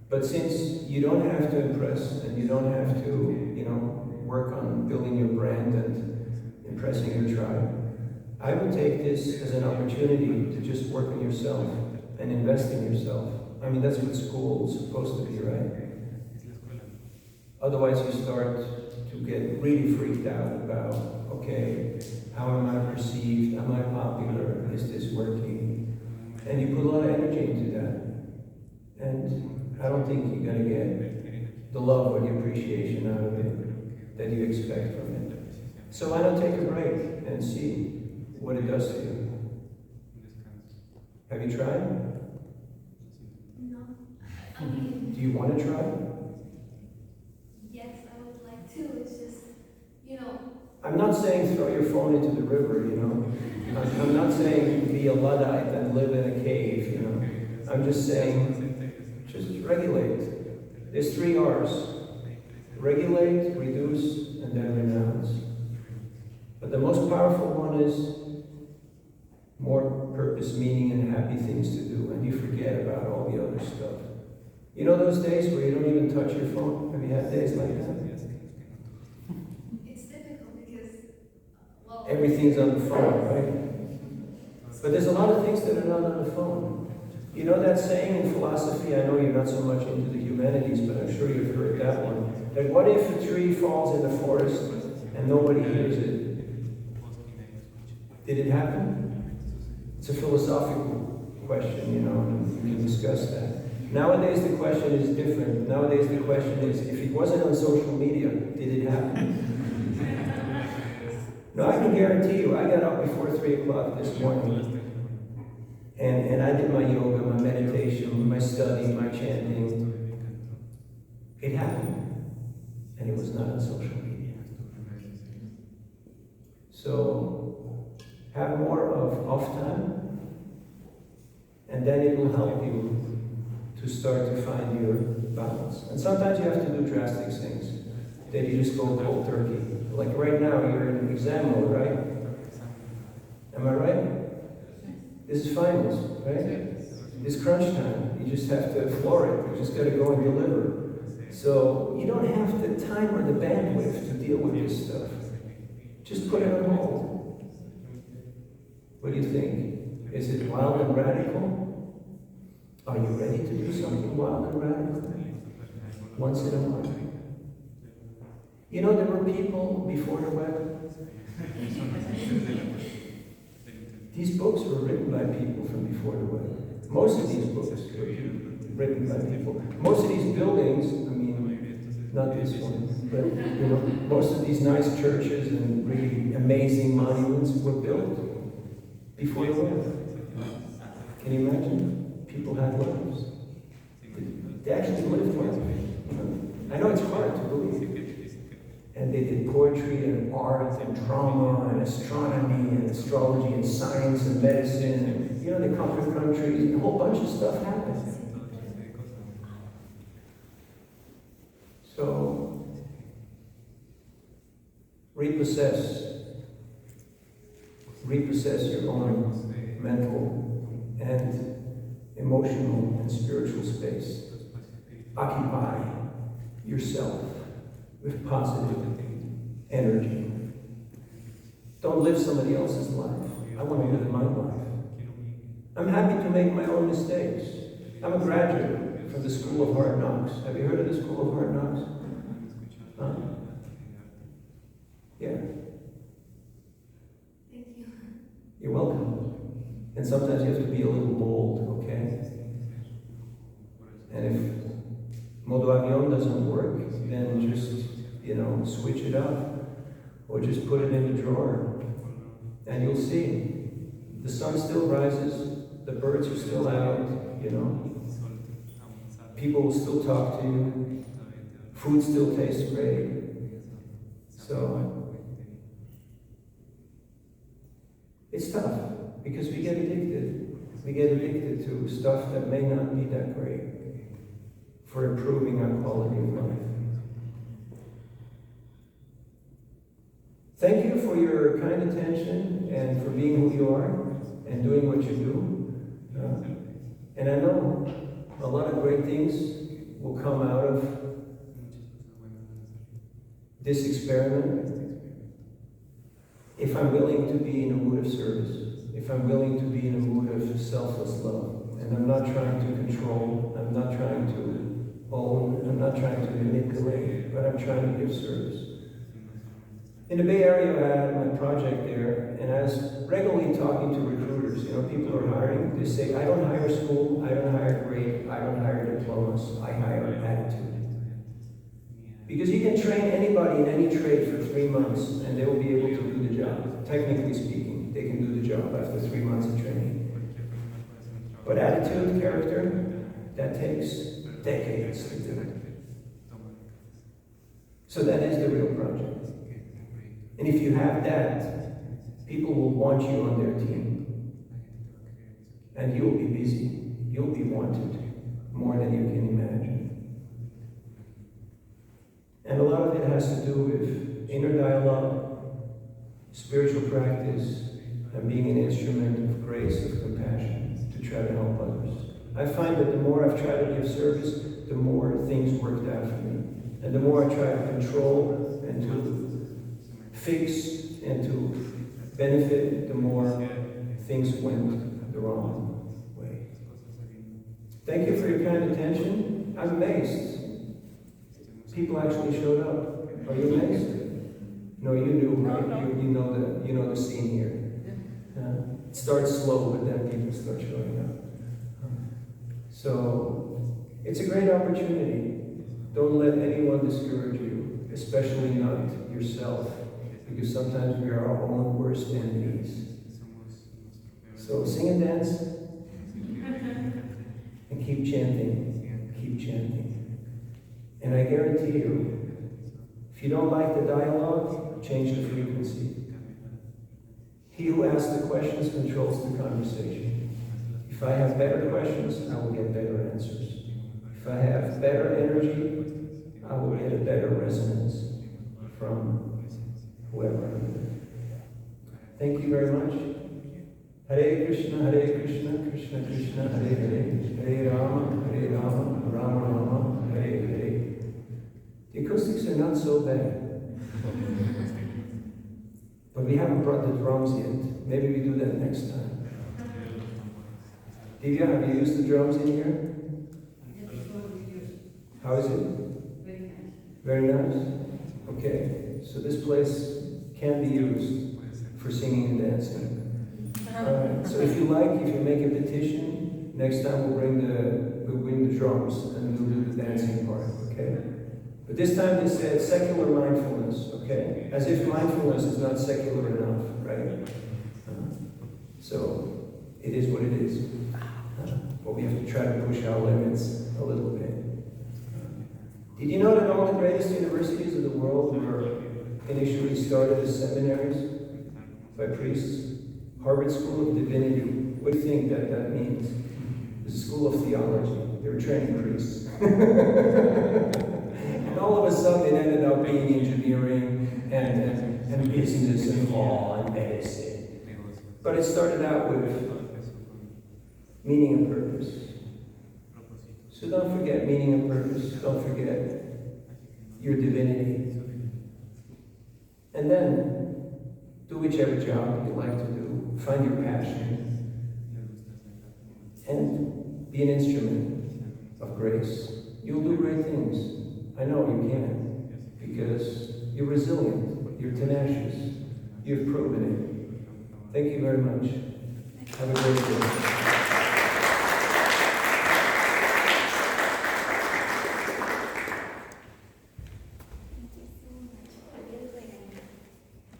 But since you don't have to impress and you don't have to, you know, work on building your brand and impressing your tribe, I would take this as an opportunity to just work on yourself and invest in yourself. I mean, that's what school is supposed to be, right? Otherwise, you start to get really freaked out about, okay, how am I perceived? Am I popular? Is this working? And you put a lot of energy into that. And I don't think you're going to get the love or the appreciation out of it that you expect from it. So why not take a break and see what it does to you? Have you tried? No. I mean, do you want to try? Yes, I would like to. It's just, you know. I'm not saying throw your phone into the river, you know. I'm not saying be a Luddite and live in a cave, you know. I'm just saying just regulate. There's 3 R's. Regulate, reduce, and then renounce. But the most powerful one is more purpose, meaning, and happy things to do, and you forget about all the other stuff. You know those days where you don't even touch your phone? Have you had days like that? It's difficult because, well, everything's on the phone, right? But there's a lot of things that are not on the phone. You know that saying in philosophy, I know you're not so much into the humanities, but I'm sure you've heard that one, that what if a tree falls in the forest and nobody hears it? Did it happen? It's a philosophical question, you know, and we can discuss that. Nowadays the question is different. Nowadays the question is, if it wasn't on social media, did it happen? No, I can guarantee you, I got up before 3 o'clock this morning, and I did my yoga, my meditation, my study, my chanting. It happened, and it was not on social media. So, have more of off time, and then it will help you to start to find your balance. And sometimes you have to do drastic things. Then you just go cold turkey. Like right now, you're in exam mode, right? Am I right? This is finals, right? It's crunch time. You just have to floor it. You just got to go and deliver. So you don't have the time or the bandwidth to deal with this stuff. Just put it on hold. What do you think? Is it wild and radical? Are you ready to do something wild and radical? Once in a while. You know, there were people before the web. These books were written by people from before the web. Most of these books were written by people. Most of these buildings, I mean, not this one, but you know, most of these nice churches and really amazing monuments were built before the web. Can you imagine? People had lives. They actually lived well. I know it's hard to believe. And they did poetry and art and drama and astronomy and astrology and science and medicine. And, you know, they conquered countries and a whole bunch of stuff happened. So, repossess your own mental and emotional and spiritual space. Occupy yourself with positive energy. Don't live somebody else's life. I want to live my life. I'm happy to make my own mistakes. I'm a graduate from the School of Hard Knocks. Have you heard of the School of Hard Knocks? Huh? Yeah. Thank you. You're welcome. And sometimes you have to be a little bold, okay? And if modo avión doesn't work, then just, you know, switch it up. Or just put it in the drawer. And you'll see. The sun still rises. The birds are still out, you know. People will still talk to you. Food still tastes great. So, it's tough. Because we get addicted. We get addicted to stuff that may not be that great for improving our quality of life. Thank you for your kind attention and for being who you are and doing what you do. And I know a lot of great things will come out of this experiment if I'm willing to be in a mood of service. If I'm willing to be in a mood of selfless love, and I'm not trying to control, I'm not trying to own, I'm not trying to manipulate, but I'm trying to give service. In the Bay Area, I had my project there, and I was regularly talking to recruiters. You know, people are hiring. They say, I don't hire school, I don't hire grade, I don't hire diplomas, I hire attitude. Because you can train anybody in any trade for 3 months, and they will be able to do the job. Technically speaking, they can do the job after 3 months of training. But attitude, character, that takes decades to do. So that is the real project. And if you have that, people will want you on their team. And you'll be busy. You'll be wanted more than you can imagine. And a lot of it has to do with inner dialogue, spiritual practice, and being an instrument of grace, of compassion, to try to help others. I find that the more I've tried to give service, the more things worked out for me. And the more I try to control and to fix and to benefit, the more things went the wrong way. Thank you for your kind attention. I'm amazed. People actually showed up. Are you amazed? No, you knew, right? You know the scene here. It starts slow, but then people start showing up. So it's a great opportunity. Don't let anyone discourage you, especially not yourself, because sometimes we are our own worst enemies. So sing and dance, and keep chanting, keep chanting. And I guarantee you, if you don't like the dialogue, change the frequency. He who asks the questions controls the conversation. If I have better questions, I will get better answers. If I have better energy, I will get a better resonance from whoever I'm with. Thank you very much. Hare Krishna, Krishna Krishna, Hare Hare, Hare Rama, Rama Rama, Hare Hare. The acoustics are not so bad. But we haven't brought the drums yet. Maybe we do that next time. Divya, have you used the drums in here? How is it? Very nice. Okay, so this place can be used for singing and dancing. Alright, so if you make a petition, next time we'll bring the drums and we'll do the dancing part, okay? But this time they said secular mindfulness, okay? As if mindfulness is not secular enough, right? So it is what it is. But we have to try to push our limits a little bit. Did you know that all the greatest universities of the world were initially started as seminaries by priests? Harvard School of Divinity. What do you think that means? The School of Theology. They were training priests. And all of a sudden it ended up being engineering and business and law and medicine. But it started out with meaning and purpose. So don't forget meaning and purpose. Don't forget your divinity. And then do whichever job you like to do. Find your passion. And be an instrument of grace. You'll do great things. I know you can. Because you're resilient. You're tenacious. You've proven it. Thank you very much. Have a great day.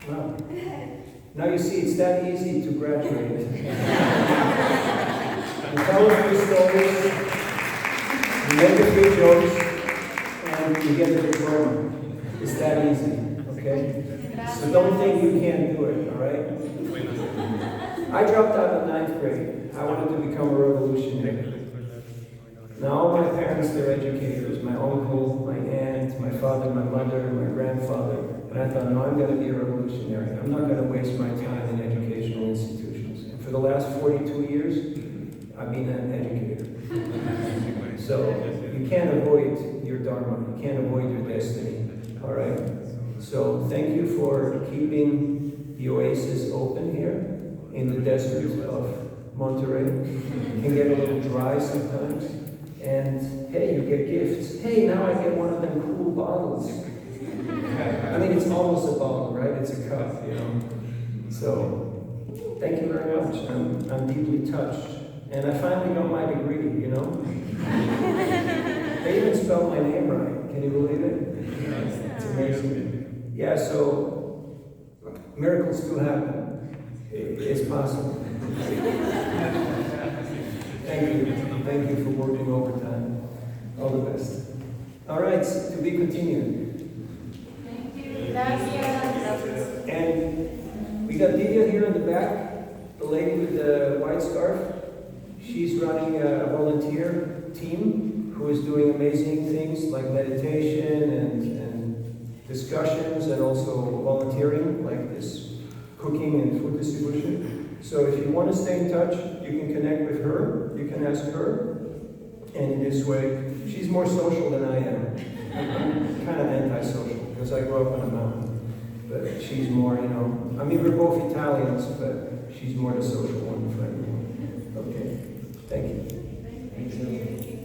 Wow. Now you see, it's that easy to graduate. You tell a few stories, you make a few jokes, and you get a diploma. It's that easy, okay? So don't think you can't do it, all right? I dropped out of 9th grade. I wanted to become a revolutionary. Now all my parents, they're educators. My uncle, my aunt, my father, my mother, my grandfather. And I thought, no, I'm going to be a revolutionary. I'm not going to waste my time in educational institutions. And for the last 42 years, I've been an educator. So you can't avoid your dharma. You can't avoid your destiny. All right? So thank you for keeping the oasis open here in the desert of Monterrey. It can get a little dry sometimes. And hey, you get gifts. Hey, now I get one of them cool bottles. I mean, it's almost a bottle, right? It's a cup, you know. So, thank you very much. I'm deeply touched. And I finally got my degree, you know. They even spelled my name right. Can you believe it? It's amazing. Yeah, so, miracles do happen. It's possible. Thank you. Thank you for working overtime. All the best. All right, to be continued. And we got Divya here in the back, the lady with the white scarf. She's running a volunteer team who is doing amazing things like meditation and discussions and also volunteering like this cooking and food distribution. So if you want to stay in touch, you can connect with her, you can ask her. And in this way, she's more social than I am. I'm kind of antisocial because I grew up on a mountain. But she's more, you know, I mean, we're both Italians, but she's more the social one, friendly one. Okay, thank you. Thank you.